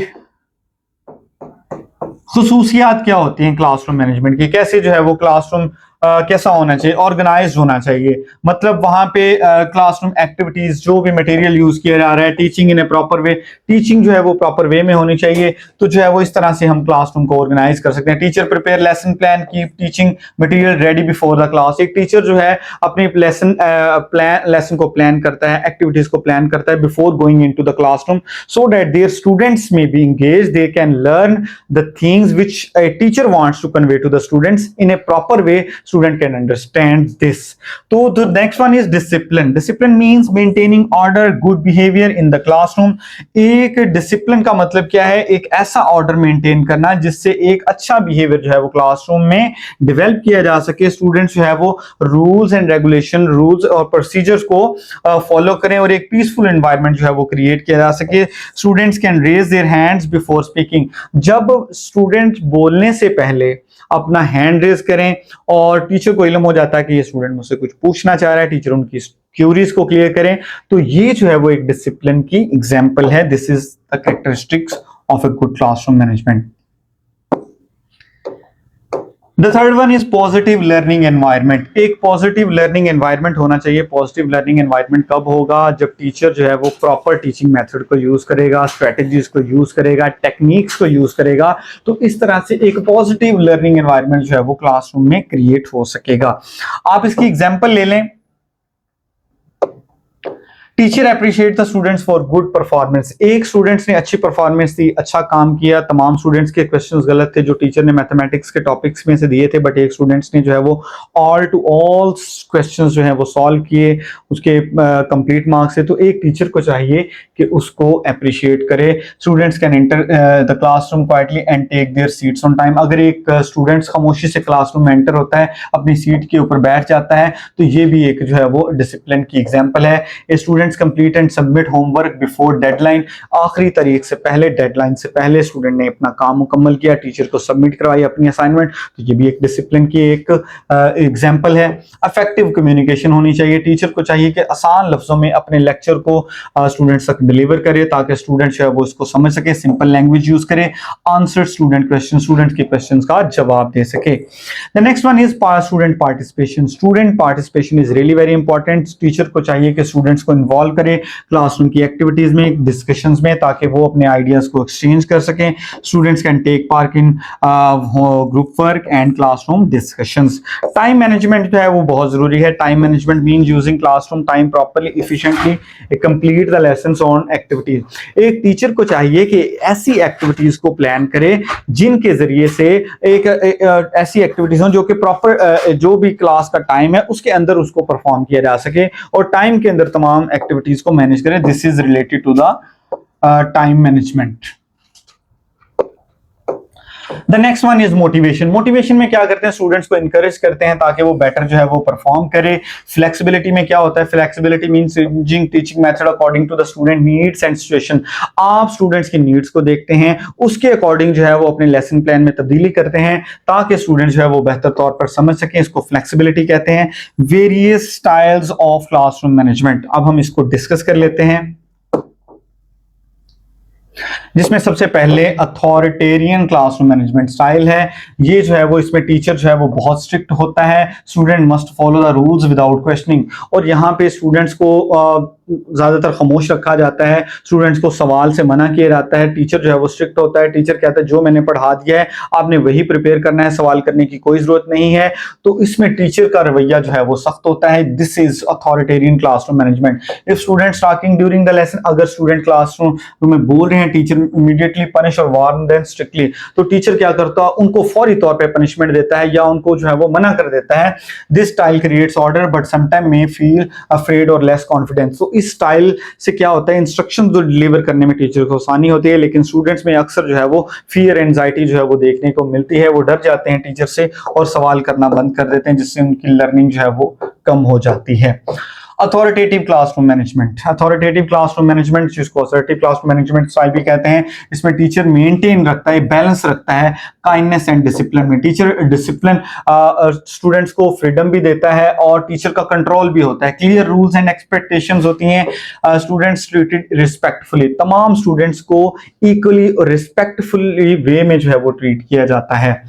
Speaker 1: खुसूसियात क्या होती हैं क्लासरूम मैनेजमेंट की, कैसे जो है वो क्लासरूम कैसा होना चाहिए, ऑर्गेनाइज होना चाहिए। मतलब वहां पे क्लासरूम एक्टिविटीज, जो भी मटेरियल यूज किया जा रहा है, teaching in A proper way, teaching जो है वो प्रॉपर वे में होनी चाहिए। तो जो है वो इस तरह से हम क्लासरूम को ऑर्गेनाइज कर सकते हैं। टीचर प्रिपेयर लेसन प्लान की teaching material ready before the class. एक टीचर जो है अपनी लेसन को प्लान करता है, एक्टिविटीज को प्लान करता है before going into the classroom, so that there students may be engage, they can learn the things which a teacher wants to convey to the students in a proper way, student can understand this. So the next one is discipline. Discipline means maintaining order, good behavior in the classroom. एक discipline का मतलब क्या है? एक ऐसा order maintain करना जिससे एक अच्छा बिहेवियर जो है वो क्लासरूम में डेवलप किया जा सके, स्टूडेंट्स जो है वो रूल्स एंड रेगुलेशन, रूल्स और प्रोसीजर्स को फॉलो करें और एक पीसफुल एनवायरनमेंट जो है वो क्रिएट किया जा सके। Students can raise their hands before speaking. जब स्टूडेंट बोलने से पहले अपना हैंड रेज करें और टीचर को इल्म हो जाता है कि ये स्टूडेंट मुझसे कुछ पूछना चाह रहा है, टीचर उनकी क्यूरीज को क्लियर करें, तो ये जो है वो एक डिसिप्लिन की एग्जांपल है। This is the characteristics of a good classroom management. The third one is positive learning environment. एक पॉजिटिव लर्निंग एनवायरनमेंट होना चाहिए। पॉजिटिव लर्निंग एनवायरनमेंट कब होगा? जब टीचर जो है वो प्रॉपर टीचिंग मेथड को यूज करेगा, स्ट्रेटजीज को यूज करेगा, टेक्निक्स को यूज करेगा, तो इस तरह से एक पॉजिटिव लर्निंग एनवायरनमेंट जो है वो क्लासरूम में क्रिएट हो सकेगा। आप इसकी एग्जाम्पल ले लें। Teacher appreciate the students for good performance. एक स्टूडेंट्स ने अच्छी परफॉर्मेंस दी, अच्छा काम किया, तमाम स्टूडेंट्स के क्वेश्चंस गलत थे जो टीचर ने मैथमेटिक्स के टॉपिक्स में से दिए थे, बट एक स्टूडेंट्स ने जो है वो ऑल टू ऑल क्वेश्चंस जो है वो सॉल्व किए, उसके कंप्लीट मार्क्स से। तो एक टीचर को चाहिए कि उसको अप्रिशिएट करे। Students can enter the classroom quietly and take their seats on time. अगर एक स्टूडेंट्स खामोशी से क्लासरूम में एंटर होता है, अपनी सीट के ऊपर बैठ जाता है, तो ये भी एक जो है वो डिसिप्लिन की एग्जाम्पल है। Students complete and submit homework before deadline. आखिरी तारीख से पहले, डेडलाइन से पहले स्टूडेंट ने अपना काम मुकम्मल किया, टीचर को सबमिट करवाई अपनी असाइनमेंट, तो ये भी एक डिसिप्लिन की एक एग्जांपल है। इफेक्टिव कम्युनिकेशन होनी चाहिए। टीचर को चाहिए कि आसान लफ्जों में अपने लेक्चर को स्टूडेंट्स तक डिलीवर करे ताकि स्टूडेंट जो है वो इसको समझ सके, सिंपल लैंग्वेज यूज करे, आंसर स्टूडेंट क्वेश्चन, स्टूडेंट के क्वेश्चंस का जवाब दे सके। The next one is student participation. Student participation is really very important. Teacher को चाहिए कि स्टूडेंट्स को इन्वॉल्व करे क्लासरूम की एक्टिविटीज में, डिस्कशंस में, ताकि वो अपने आइडियाज को एक्सचेंज कर सकें। Students can take part in group work and classroom discussions. Time management जो है वो बहुत जरूरी है। Time management means using classroom time properly, efficiently, complete the lessons on activities. एक टीचर को चाहिए कि ऐसी एक्टिविटीज को प्लान करे जिनके जरिए से एक ऐसी एक्टिविटीज हो जो कि प्रॉपर जो भी क्लास का टाइम है उसके अंदर उसको परफॉर्म किया जा सके और टाइम के अंदर तमाम एक्टिविटीज को मैनेज करें। This is related to the time management. The next one is motivation. Motivation में क्या करते हैं? स्टूडेंट्स को इंकरेज करते हैं ताकि वो बेटर जो है वो परफॉर्म करे। फ्लेक्सिबिलिटी में क्या होता है? Flexibility means changing teaching method according to the student needs and situation. आप स्टूडेंट्स की नीड्स को देखते हैं, उसके अकॉर्डिंग जो है वो अपने लेसन प्लान में तब्दीली करते हैं ताकि स्टूडेंट जो है वो बेहतर तौर पर समझ सकें। इसको फ्लेक्सिबिलिटी कहते हैं। Various styles of classroom management, अब हम इसको डिस्कस कर लेते हैं, जिसमें सबसे पहले अथॉरिटेरियन क्लासरूम मैनेजमेंट स्टाइल है। ये जो है वो इसमें टीचर जो है वो बहुत स्ट्रिक्ट होता है। Student must follow the rules without questioning. और यहाँ पे स्टूडेंट्स को ज्यादातर खामोश रखा जाता है, स्टूडेंट्स को सवाल से मना किया जाता है। टीचर जो है वो स्ट्रिक्ट होता है। टीचर कहता है जो मैंने पढ़ा दिया है आपने वही प्रिपेयर करना है, सवाल करने की कोई जरूरत नहीं है। तो इसमें टीचर का रवैया जो है वो सख्त होता है। This is authoritarian classroom management. If students talking during the lesson, अगर स्टूडेंट क्लासरूम में बोल रहे हैं, टीचर इमीडिएटली पनिश और वार्न देम स्ट्रिक्टली। तो टीचर क्या करता है? उनको फौरी तौर पे पनिशमेंट देता है या उनको जो है वो मना कर देता है। This style creates order but sometime may feel afraid और लेस कॉन्फिडेंस। तो इस स्टाइल से क्या होता है? इंस्ट्रक्शन जो डिलीवर करने में टीचर को आसानी होती है, लेकिन स्टूडेंट्स में अक्सर जो है वो फियर, एंजाइटी जो है वो देखने को मिलती है। वो डर जाते हैं टीचर से और सवाल करना बंद कर देते हैं, जिससे उनकी लर्निंग जो है वो कम हो जाती है। Authoritative classroom management. Authoritative classroom management जिसको असर्टिव क्लासरूम मैनेजमेंट स्टाइल भी कहते हैं, इसमें टीचर मेंटेन रखता है, बैलेंस रखता है काइंडनेस एंड डिसिप्लिन में। टीचर डिसिप्लिन स्टूडेंट्स को फ्रीडम भी देता है और टीचर का कंट्रोल भी होता है। क्लियर रूल्स एंड एक्सपेक्टेशंस होती हैं। स्टूडेंट्स ट्रीटेड रिस्पेक्टफुली, तमाम स्टूडेंट्स को इक्वली और रिस्पेक्टफुली वे में जो है वो ट्रीट किया जाता है।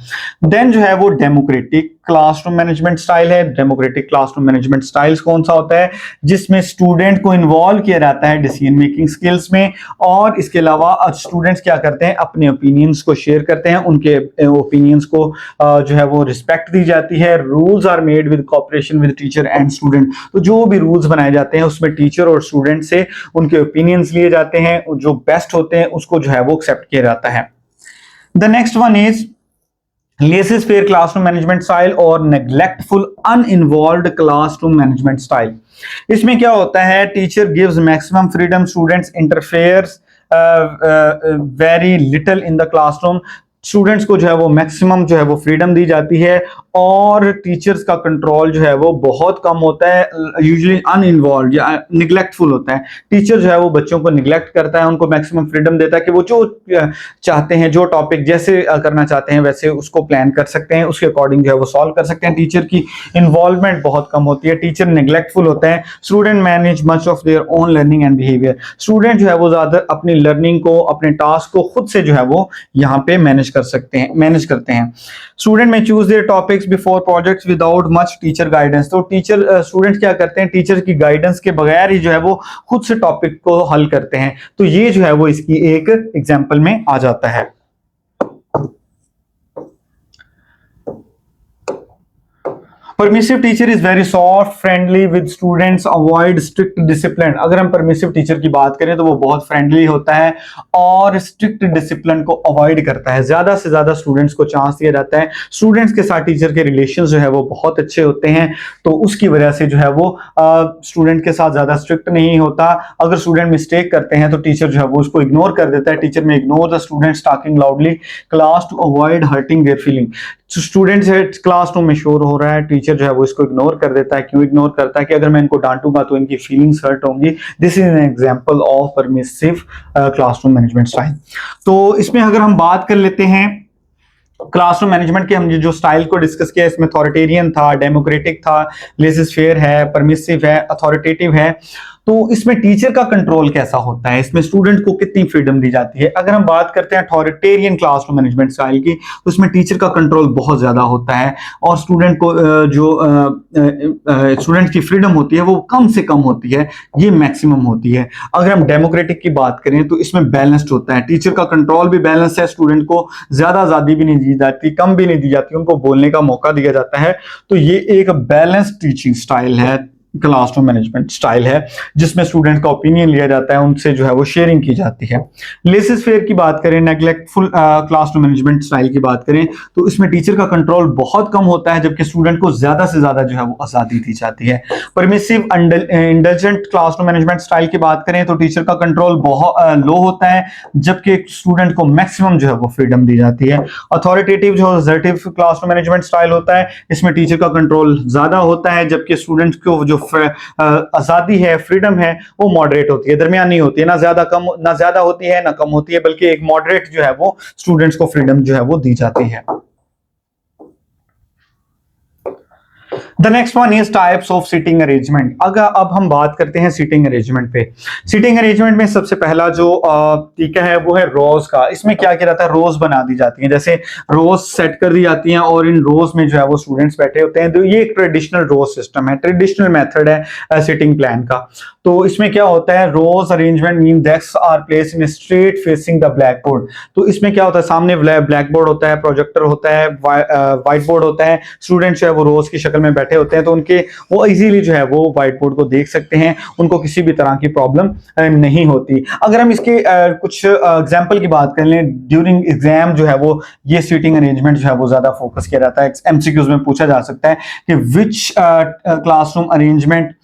Speaker 1: देन जो है वो डेमोक्रेटिक क्लासरूम मैनेजमेंट स्टाइल है। डेमोक्रेटिक क्लासरूम मैनेजमेंट स्टाइल्स कौन सा होता है? जिसमें स्टूडेंट को इन्वॉल्व किया जाता है डिसीजन मेकिंग स्किल्स में, और इसके अलावा स्टूडेंट्स क्या करते हैं? अपने ओपिनियंस को शेयर करते हैं, उनके ओपिनियंस को जो है वो रिस्पेक्ट दी जाती है। Rules are made with cooperation with teacher and student. तो जो भी रूल्स बनाए जाते हैं उसमें टीचर और स्टूडेंट से उनके ओपिनियंस लिए जाते हैं, जो बेस्ट होते हैं उसको जो है वो एक्सेप्ट किया जाता है। The next one is laces fair classroom management style और नेग्लेक्टफुल अनइन्वॉल्व्ड क्लासरूम मैनेजमेंट स्टाइल। इसमें क्या होता है, teacher gives maximum freedom, students interferes very little in the classroom. Students को जो है वो मैक्सिमम जो है वो फ्रीडम दी जाती है और टीचर्स का कंट्रोल जो है वो बहुत कम होता है, यूजुअली अनइन्वॉल्व या निग्लेक्टफुल होता है। टीचर जो है वो बच्चों को निग्लेक्ट करता है, उनको मैक्सिमम फ्रीडम देता है कि वो जो चाहते हैं, जो टॉपिक जैसे करना चाहते हैं वैसे उसको प्लान कर सकते हैं, उसके अकॉर्डिंग जो है वो सॉल्व कर सकते हैं। टीचर की इन्वॉल्वमेंट बहुत कम होती है, टीचर निग्लेक्टफुल होता है। Student manage much of their own learning and behaviour. Student जो है वो ज्यादा अपनी लर्निंग को, अपने टास्क को खुद से जो है वो यहाँ पे मैनेज करते हैं। स्टूडेंट में choose there topics before projects without much teacher guidance. तो स्टूडेंट क्या करते हैं, टीचर की गाइडेंस के बगैर ही जो है वो खुद से टॉपिक को हल करते हैं। तो ये जो है वो इसकी एक एग्जांपल में आ जाता है। Permissive teacher is very soft friendly with students, avoid strict discipline. अगर हम परमिसिव टीचर की बात करें तो वो बहुत फ्रेंडली होता है और स्ट्रिक्ट डिसिप्लिन को अवॉइड करता है। ज्यादा से ज्यादा स्टूडेंट्स को चांस दिया जाता है। स्टूडेंट्स के साथ टीचर के रिलेशन जो है वो बहुत अच्छे होते हैं, तो उसकी वजह से जो है वो स्टूडेंट के साथ ज्यादा स्ट्रिक्ट नहीं होता। अगर स्टूडेंट मिस्टेक करते हैं तो टीचर जो है वो उसको इग्नोर कर देता है। Teacher may ignore the students talking loudly class to avoid hurting their feeling. Students classroom में शोर हो रहा है, टीचर जो है वो इसको इग्नोर कर देता है। क्यों इग्नोर करता है कि अगर मैं इनको डांटूंगा तो इनकी फीलिंग्स हर्ट होंगी। This is an example of permissive classroom management style. तो इसमें अगर हम बात कर लेते हैं क्लासरूम मैनेजमेंट के, हमने जो स्टाइल को डिस्कस किया इसमें अथॉरिटेरियन था, डेमोक्रेटिक था, लेसिस फेयर है, परमिसिव है, अथॉरिटेटिव है। तो इसमें टीचर का कंट्रोल कैसा होता है, इसमें स्टूडेंट को कितनी फ्रीडम दी जाती है। अगर हम बात करते हैं अथॉरिटेरियन क्लासरूम मैनेजमेंट स्टाइल की, तो इसमें टीचर का कंट्रोल बहुत ज्यादा होता है और स्टूडेंट को स्टूडेंट की फ्रीडम होती है वो कम से कम होती है, ये मैक्सिमम होती है। अगर हम डेमोक्रेटिक की बात करें तो इसमें बैलेंस्ड होता है, टीचर का कंट्रोल भी बैलेंस है, स्टूडेंट को ज्यादा आजादी भी नहीं दी जाती, कम भी नहीं दी जाती, उनको बोलने का मौका दिया जाता है। तो ये एक बैलेंस्ड टीचिंग स्टाइल है, क्लासरूम मैनेजमेंट स्टाइल है, जिसमें स्टूडेंट का ओपिनियन लिया जाता है, उनसे जो है वो शेयरिंग की जाती है। लेसिस फेयर की बात करें, नेग्लेक्टफुल क्लासरूम मैनेजमेंट स्टाइल की बात करें, तो इसमें टीचर का कंट्रोल बहुत कम होता है, जबकि स्टूडेंट को ज्यादा से ज्यादा जो है वो आजादी दी जाती है। Permissive indulgent classroom management style की बात करें तो टीचर का कंट्रोल बहुत लो होता है, जबकि स्टूडेंट को मैक्सिमम जो है वो फ्रीडम दी जाती है। अथॉरिटेटिव जो असर्टिव क्लासरूम मैनेजमेंट स्टाइल होता है, इसमें टीचर का कंट्रोल ज्यादा होता है, जबकि स्टूडेंट को जो आजादी है, फ्रीडम है, वो मॉडरेट होती है, दरमियानी होती है, ना ज्यादा होती है ना कम होती है, बल्कि एक मॉडरेट जो है वो स्टूडेंट्स को फ्रीडम जो है वो दी जाती है। The next one is types of seating arrangement. अगर अब हम बात करते हैं सीटिंग अरेंजमेंट पे, सीटिंग अरेंजमेंट में सबसे पहला जो तरीका है वो है रोज का। इसमें क्या किया जाता है, रोज बना दी जाती है, जैसे रोज सेट कर दी जाती हैं और इन रोज में जो है वो स्टूडेंट्स बैठे होते हैं। तो ये एक ट्रेडिशनल रोज सिस्टम है, ट्रेडिशनल मेथड है सीटिंग प्लान का। तो इसमें क्या होता है, row arrangement mean desks are placed in straight facing the black board. तो इसमें क्या होता है, सामने ब्लैक बोर्ड होता है, प्रोजेक्टर होता है, व्हाइट बोर्ड होता है, स्टूडेंट जो है वो रोज की शक्ल में बैठे होते हैं, तो उनके वो इजीली जो है वो व्हाइट बोर्ड को देख सकते हैं, उनको किसी भी तरह की प्रॉब्लम नहीं होती। अगर हम इसके कुछ एग्जांपल की बात कर लें, ड्यूरिंग एग्जाम जो है वो ये सीटिंग अरेंजमेंट जो है वो ज्यादा फोकस किया जाता है। एमसीक्यूज में पूछा जा सकता है कि which classroom arrangement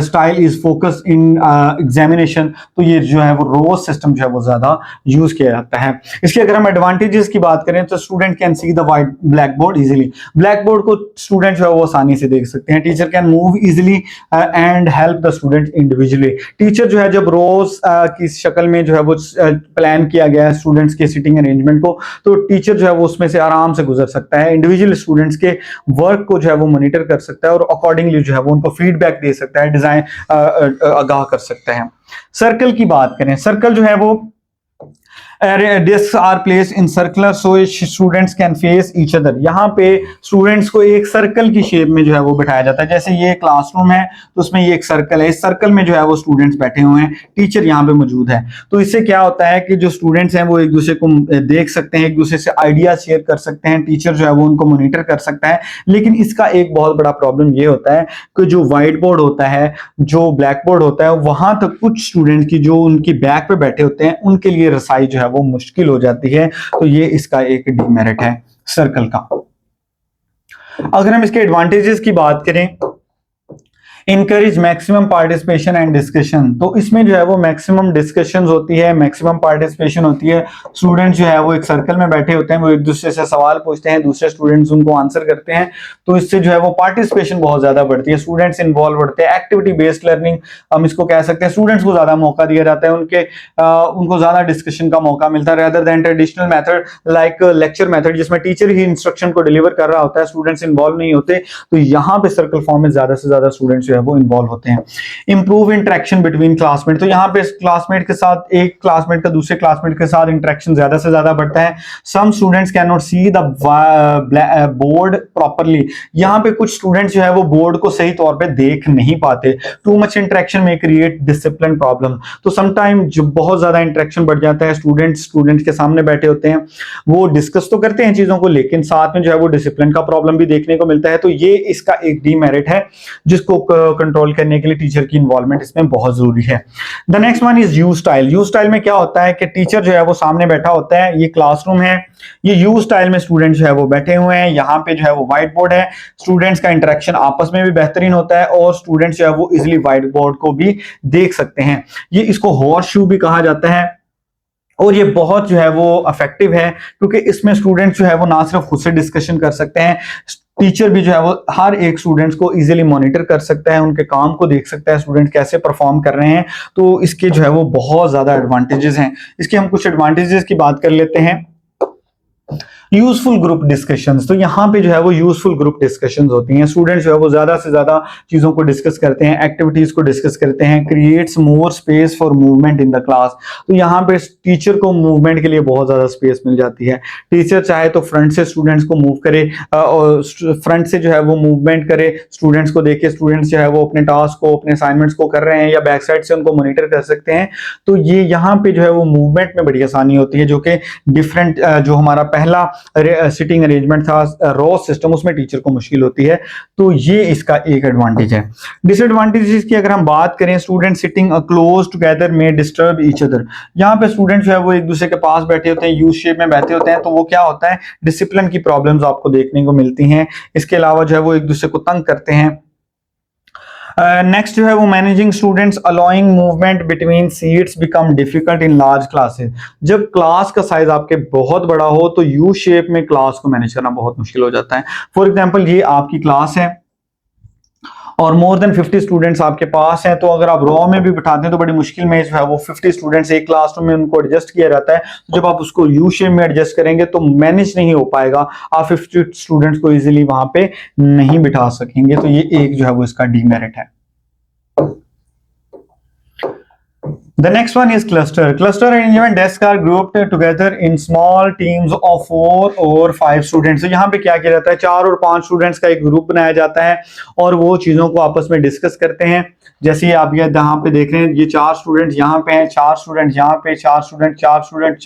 Speaker 1: style is focus in examination, तो ये जो है वो रोज सिस्टम जो है वो ज्यादा यूज किया जाता है। इसके अगर हम एडवांटेजेस की बात करें तो student can see the white black board easily, black board को स्टूडेंट जो है वो आसानी से देख सकते हैं। Teacher can move easily and help the student individually. Teacher जो है जब रोज की शक्ल में जो है वो प्लान किया गया है स्टूडेंट्स के सीटिंग अरेंजमेंट को, तो टीचर जो है वो उसमें से आराम से गुजर सकता है, इंडिविजुअल स्टूडेंट्स के वर्क को जो है वो मॉनिटर कर सकता है और अकॉर्डिंगली जो है वो उनको फीडबैक दे सकता है, डिजाइन आगाह कर सकते हैं। सर्कल की बात करें, सर्कल जो है वो desks are placed in circular so students can face each other। यहाँ पे स्टूडेंट्स को एक सर्कल की शेप में जो है वो बिठाया जाता है, जैसे ये क्लासरूम है तो उसमें ये एक सर्कल है, इस सर्कल में जो है वो स्टूडेंट्स बैठे हुए हैं, टीचर यहाँ पे मौजूद है। तो इससे क्या होता है कि जो स्टूडेंट्स हैं वो एक दूसरे को देख सकते हैं, एक दूसरे से आइडिया शेयर कर सकते हैं, टीचर जो है वो उनको मॉनिटर कर सकता है। लेकिन इसका एक बहुत बड़ा प्रॉब्लम ये होता है कि जो व्हाइट बोर्ड होता है, जो ब्लैक बोर्ड होता है, वहां तक कुछ स्टूडेंट की जो उनकी बैक पे बैठे होते हैं उनके लिए रसाई जो है वो मुश्किल हो जाती है। तो ये इसका एक डिमेरिट है सर्कल का। अगर हम इसके एडवांटेजेस की बात करें, encourage maximum participation and discussion, तो इसमें जो है वो मैक्सिमम डिस्कशन होती है, मैक्सिमम पार्टिसिपेशन होती है। स्टूडेंट्स जो है वो एक सर्कल में बैठे होते हैं, वो एक दूसरे से सवाल पूछते हैं, दूसरे स्टूडेंट्स उनको आंसर करते हैं, तो इससे जो है वो पार्टिसिपेशन बहुत ज्यादा बढ़ती है, स्टूडेंट्स इन्वॉल्व बढ़ते हैं। एक्टिविटी बेस्ड लर्निंग हम इसको कह सकते हैं, स्टूडेंट्स को ज्यादा मौका दिया जाता है, उनको ज्यादा डिस्कशन का मौका मिलता है, rather than traditional method like lecture method, जिसमें टीचर ही इंस्ट्रक्शन को डिलीवर कर रहा होता है, स्टूडेंट्स इन्वॉल्व नहीं होते। तो यहाँ पे सर्कल फॉर्म में ज्यादा से ज्यादा स्टूडेंट्स वो इन्वॉल्व होते हैं। इंप्रूव इंटरेक्शन बिटवीन क्लासमेट, तो यहाँ पे क्लासमेट के साथ, एक क्लासमेट का दूसरे क्लासमेट के साथ इंटरेक्शन ज्यादा से ज्यादा बढ़ता है। Some students can not see the board properly, यहाँ पे कुछ स्टूडेंट्स जो है वो बोर्ड को सही तौर पे देख नहीं पाते। टू मच इंटरेक्शन में क्रिएट डिसिप्लिन प्रॉब्लम, तो समटाइम जो बहुत ज्यादा इंटरेक्शन बढ़ जाता है, स्टूडेंट्स के सामने बैठे होते हैं, वो डिस्कस तो करते हैं चीजों को, लेकिन साथ में जो है वो डिसिप्लिन का प्रॉब्लम भी देखने को मिलता है। तो ये इसका एक डीमेरिट है, जिसको कंट्रोल करने के लिए टीचर की इन्वॉल्वमेंट इसमें बहुत जरूरी है। The next one is use style. Use style में क्या होता है कि टीचर जो है वो सामने बैठा होता है, ये क्लासरूम है, ये यूज स्टाइल में स्टूडेंट जो है वो बैठे हुए हैं, यहाँ पे जो है वो व्हाइट बोर्ड है, स्टूडेंट्स का इंटरेक्शन आपस में भी बेहतरीन होता है, और स्टूडेंट्स जो है वो इजिली व्हाइट बोर्ड को भी देख सकते हैं। ये इसको हॉर्स शू भी कहा जाता है, और ये बहुत जो है वो इफेक्टिव है, क्योंकि इसमें स्टूडेंट्स जो है वो ना सिर्फ खुद से डिस्कशन कर सकते हैं, टीचर भी जो है वो हर एक स्टूडेंट्स को इजीली मॉनिटर कर सकता है, उनके काम को देख सकता है, स्टूडेंट कैसे परफॉर्म कर रहे हैं। तो इसके जो है वो बहुत ज्यादा एडवांटेजेस हैं। इसके हम कुछ एडवांटेजेस की बात कर लेते हैं। यूजफुल ग्रुप डिस्कशंस, तो यहाँ पे जो है वो यूजफुल ग्रुप डिस्कशंस होती हैं, स्टूडेंट्स जो है वो ज्यादा से ज्यादा चीजों को डिस्कस करते हैं, एक्टिविटीज को डिस्कस करते हैं। Creates more space for movement in the class, तो यहाँ पे टीचर को मूवमेंट के लिए बहुत ज्यादा स्पेस मिल जाती है। टीचर चाहे तो फ्रंट से स्टूडेंट्स को मूव करे, और फ्रंट से जो है वो मूवमेंट करे, स्टूडेंट्स को देखे, स्टूडेंट्स जो है वो अपने टास्क को, अपने असाइनमेंट्स को कर रहे हैं, या बैक साइड से उनको मॉनिटर कर सकते हैं। तो ये यहाँ पे जो है वो मूवमेंट में बड़ी आसानी होती है, जो कि डिफरेंट जो हमारा पहला सिटिंग अरेंजमेंट था रॉ सिस्टम, उसमें टीचर को मुश्किल होती है। तो ये इसका एक एडवांटेज है। डिसएडवांटेजेस की अगर हम बात करें, स्टूडेंट सिटिंग क्लोज टुगेदर में डिस्टर्ब ईच अदर, यहाँ पे स्टूडेंट जो है वो एक दूसरे के पास बैठे होते हैं, यू शेप में बैठे होते हैं, तो वो क्या होता है, डिसिप्लिन की प्रॉब्लम्स आपको देखने को मिलती हैं। इसके अलावा जो है वो एक दूसरे को तंग करते हैं। नेक्स्ट जो है वो managing students allowing movement between seats become difficult in large classes, जब क्लास का साइज आपके बहुत बड़ा हो तो यू शेप में क्लास को मैनेज करना बहुत मुश्किल हो जाता है। फॉर एग्जांपल ये आपकी क्लास है और मोर देन 50 स्टूडेंट्स आपके पास हैं, तो अगर आप रॉ में भी बिठाते हैं तो बड़ी मुश्किल में जो है वो 50 स्टूडेंट्स एक क्लासरूम में उनको एडजस्ट किया जाता है। तो जब आप उसको यू शेप में एडजस्ट करेंगे तो मैनेज नहीं हो पाएगा, आप 50 स्टूडेंट्स को इजीली वहां पे नहीं बिठा सकेंगे। तो ये एक जो है वो इसका डीमेरिट है। The next one is cluster. Cluster arrangement desks are grouped together in small teams of 4 or 5 students. तो यहाँ पे क्या किया जाता है, 4 और 5 स्टूडेंट्स का एक ग्रुप बनाया जाता है और वो चीजों को आपस में डिस्कस करते हैं। जैसे आप ये यहाँ पे देख रहे हैं, ये 4 स्टूडेंट यहाँ पे हैं, 4 स्टूडेंट यहाँ पे, 4 स्टूडेंट, 4 स्टूडेंट,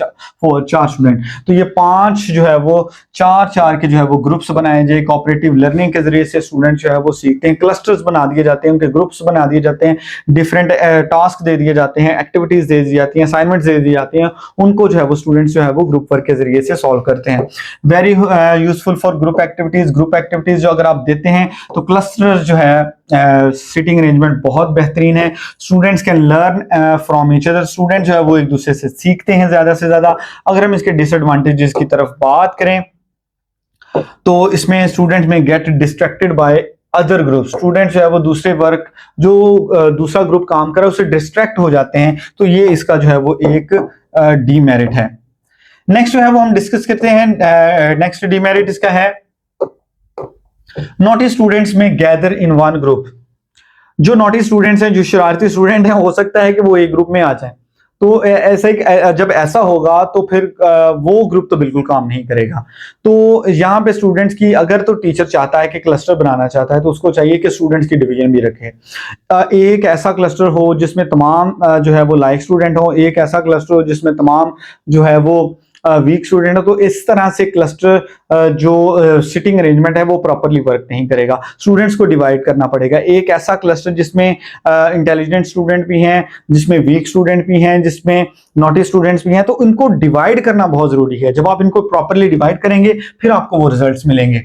Speaker 1: 4 स्टूडेंट, तो ये 5 जो है वो 4 के जो है वो ग्रुप्स बनाए जाए। कोऑपरेटिव लर्निंग के जरिए से स्टूडेंट जो है वो सीखते हैं, क्लस्टर्स बना दिए जाते हैं, उनके ग्रुप्स बना दिए जाते हैं, डिफरेंट टास्क दे दिए जाते हैं, एक्टिविटीज दे दी जाती हैं, असाइनमेंट्स दे दी जाती हैं, उनको जो है वो स्टूडेंट्स जो है वो ग्रुप वर्क के जरिए से सॉल्व करते हैं। Very useful for group activities. Group activities जो अगर आप देते हैं तो क्लस्टर्स जो है सिटिंग अरेंजमेंट बहुत बेहतरीन है। Students can learn from each other, student जो है वो एक दूसरे से सीखते हैं ज्यादा से ज्यादा। अगर हम इसके डिसएडवांटेजेस की तरफ बात करें तो इसमें स्टूडेंट में get distracted by other group, student जो है वो दूसरे वर्क जो दूसरा ग्रुप काम कर रहा है उससे डिस्ट्रैक्ट हो जाते हैं। तो ये इसका जो है वो एक डीमेरिट है। नेक्स्ट जो है वो हम डिस्कस करते हैं, नेक्स्ट डीमेरिट इसका है नॉटी स्टूडेंट्स में गैदर इन वन ग्रुप। जो नॉटी स्टूडेंट्स हैं, जो शरारती स्टूडेंट हैं, हो सकता है कि वो एक ग्रुप में आ जाएं। तो ऐसे जब ऐसा होगा तो फिर वो ग्रुप तो बिल्कुल काम नहीं करेगा। तो यहाँ पे स्टूडेंट्स की, अगर तो टीचर चाहता है कि क्लस्टर बनाना चाहता है तो उसको चाहिए कि स्टूडेंट्स की डिवीजन भी रखे। एक ऐसा क्लस्टर हो जिसमें तमाम जो है वो लाइक स्टूडेंट हो, एक ऐसा क्लस्टर हो जिसमें तमाम जो है वो वीक स्टूडेंट हो। तो इस तरह से क्लस्टर जो सिटिंग अरेंजमेंट है वो प्रॉपरली वर्क नहीं करेगा, स्टूडेंट्स को डिवाइड करना पड़ेगा। एक ऐसा क्लस्टर जिसमें इंटेलिजेंट स्टूडेंट भी हैं, जिसमें वीक स्टूडेंट भी हैं, जिसमें नॉटी स्टूडेंट्स भी हैं, तो इनको डिवाइड करना बहुत जरूरी है। जब आप इनको प्रॉपरली डिवाइड करेंगे फिर आपको वो रिजल्ट्स मिलेंगे।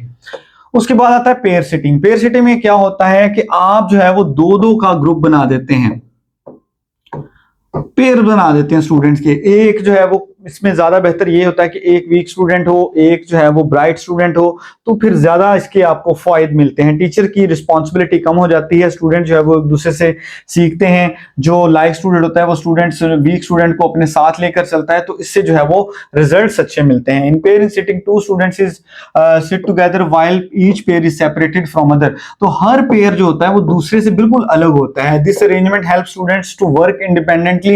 Speaker 1: उसके बाद आता है पेयर सिटिंग। पेयर सिटिंग में क्या होता है कि आप जो है वो दो दो का ग्रुप बना देते हैं, पेयर बना देते हैं स्टूडेंट्स के। एक जो है वो इसमें ज्यादा बेहतर ये होता है कि एक वीक स्टूडेंट हो, एक जो है वो ब्राइट स्टूडेंट हो, तो फिर ज्यादा इसके आपको फायदे मिलते हैं। टीचर की रिस्पॉन्सिबिलिटी कम हो जाती है, स्टूडेंट जो है वो एक दूसरे से सीखते हैं। जो लाइक स्टूडेंट होता है वो स्टूडेंट्स वीक स्टूडेंट को अपने साथ लेकर चलता है, तो इससे जो है वो रिजल्ट्स अच्छे मिलते हैं। In pair in sitting two students is sit together while each pair is separated from other. तो हर पेयर जो होता है वो दूसरे से बिल्कुल अलग होता है। This arrangement help students to work independently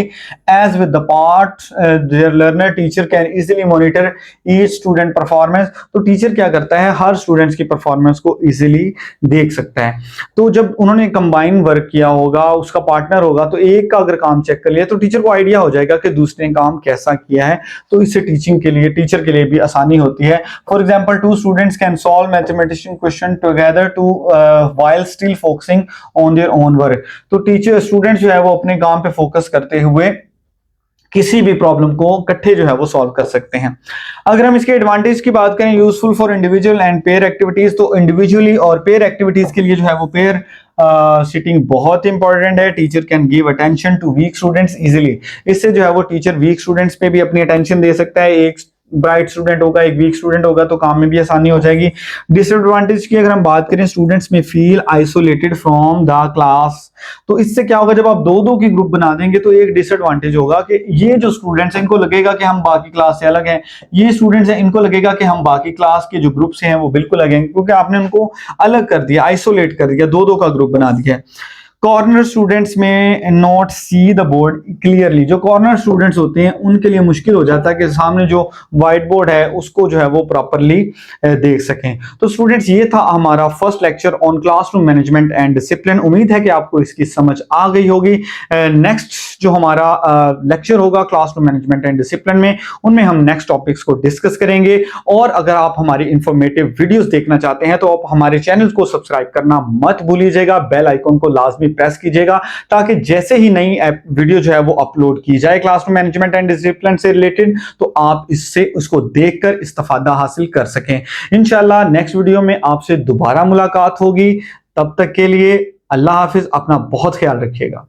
Speaker 1: as with the part their learner teacher can easily monitor each student performance. तो टीचर क्या करता है, हर स्टूडेंट्स की परफॉर्मेंस को इजीली देख सकता है। तो जब उन्होंने कंबाइन वर्क किया होगा, उसका पार्टनर होगा, तो एक का अगर काम चेक कर लिया तो टीचर को आइडिया हो जाएगा कि दूसरे ने काम कैसा किया है। तो इससे टीचिंग के लिए, टीचर के लिए भी आसानी होती है। For example two students can solve mathematician question together two while still focusing on their own work. तो टीचर स्टूडेंट्स जो है वो अपने काम पे फोकस करते हुए किसी भी प्रॉब्लम को इकट्ठे जो है वो सॉल्व कर सकते हैं। अगर हम इसके एडवांटेज की बात करें, useful for individual and pair activities, तो इंडिविजुअली और पेयर एक्टिविटीज के लिए जो है वो पेयर सिटिंग बहुत इंपॉर्टेंट है। Teacher can give attention to weak students easily. इससे जो है वो टीचर वीक स्टूडेंट्स पे भी अपनी अटेंशन दे सकता है। एक ब्राइट स्टूडेंट होगा, एक वीक स्टूडेंट होगा, तो काम में भी आसानी हो जाएगी। डिसएडवांटेज की अगर हम बात करें, स्टूडेंट्स में feel isolated from the class. तो इससे क्या होगा, जब आप दो दो की ग्रुप बना देंगे तो एक डिसएडवांटेज होगा कि ये जो स्टूडेंट्स हैं इनको लगेगा कि हम बाकी क्लास से अलग हैं, ये स्टूडेंट्स हैं इनको लगेगा कि हम बाकी क्लास के जो ग्रुप से हैं वो बिल्कुल अलग हैं, क्योंकि आपने उनको अलग कर दिया, आइसोलेट कर दिया, दो दो का ग्रुप बना दिया। कॉर्नर स्टूडेंट्स में not see the board clearly. जो कॉर्नर स्टूडेंट्स होते हैं उनके लिए मुश्किल हो जाता है कि सामने जो व्हाइट बोर्ड है उसको जो है वो प्रॉपरली देख सकें। तो स्टूडेंट्स, ये था हमारा first lecture on classroom management and discipline. उम्मीद है कि आपको इसकी समझ आ गई होगी। नेक्स्ट जो हमारा लेक्चर होगा क्लासरूम मैनेजमेंट एंड डिसिप्लिन में, उनमें हम नेक्स्ट टॉपिक्स को डिस्कस करेंगे। और अगर आप हमारी इंफॉर्मेटिव वीडियोस देखना चाहते हैं तो आप हमारे चैनल को सब्सक्राइब करना मत भूलिएगा, बेल आइकन को लाजमी प्रेस कीजिएगा, ताकि जैसे ही नई वीडियो जो है वो अपलोड की जाए क्लासरूम मैनेजमेंट एंड डिसिप्लिन से रिलेटेड, तो आप इससे उसको देखकर इस्तेफादा हासिल कर सकें। इंशाल्लाह नेक्स्ट वीडियो में आपसे दोबारा मुलाकात होगी। तब तक के लिए अल्लाह हाफिज, अपना बहुत ख्याल रखिएगा।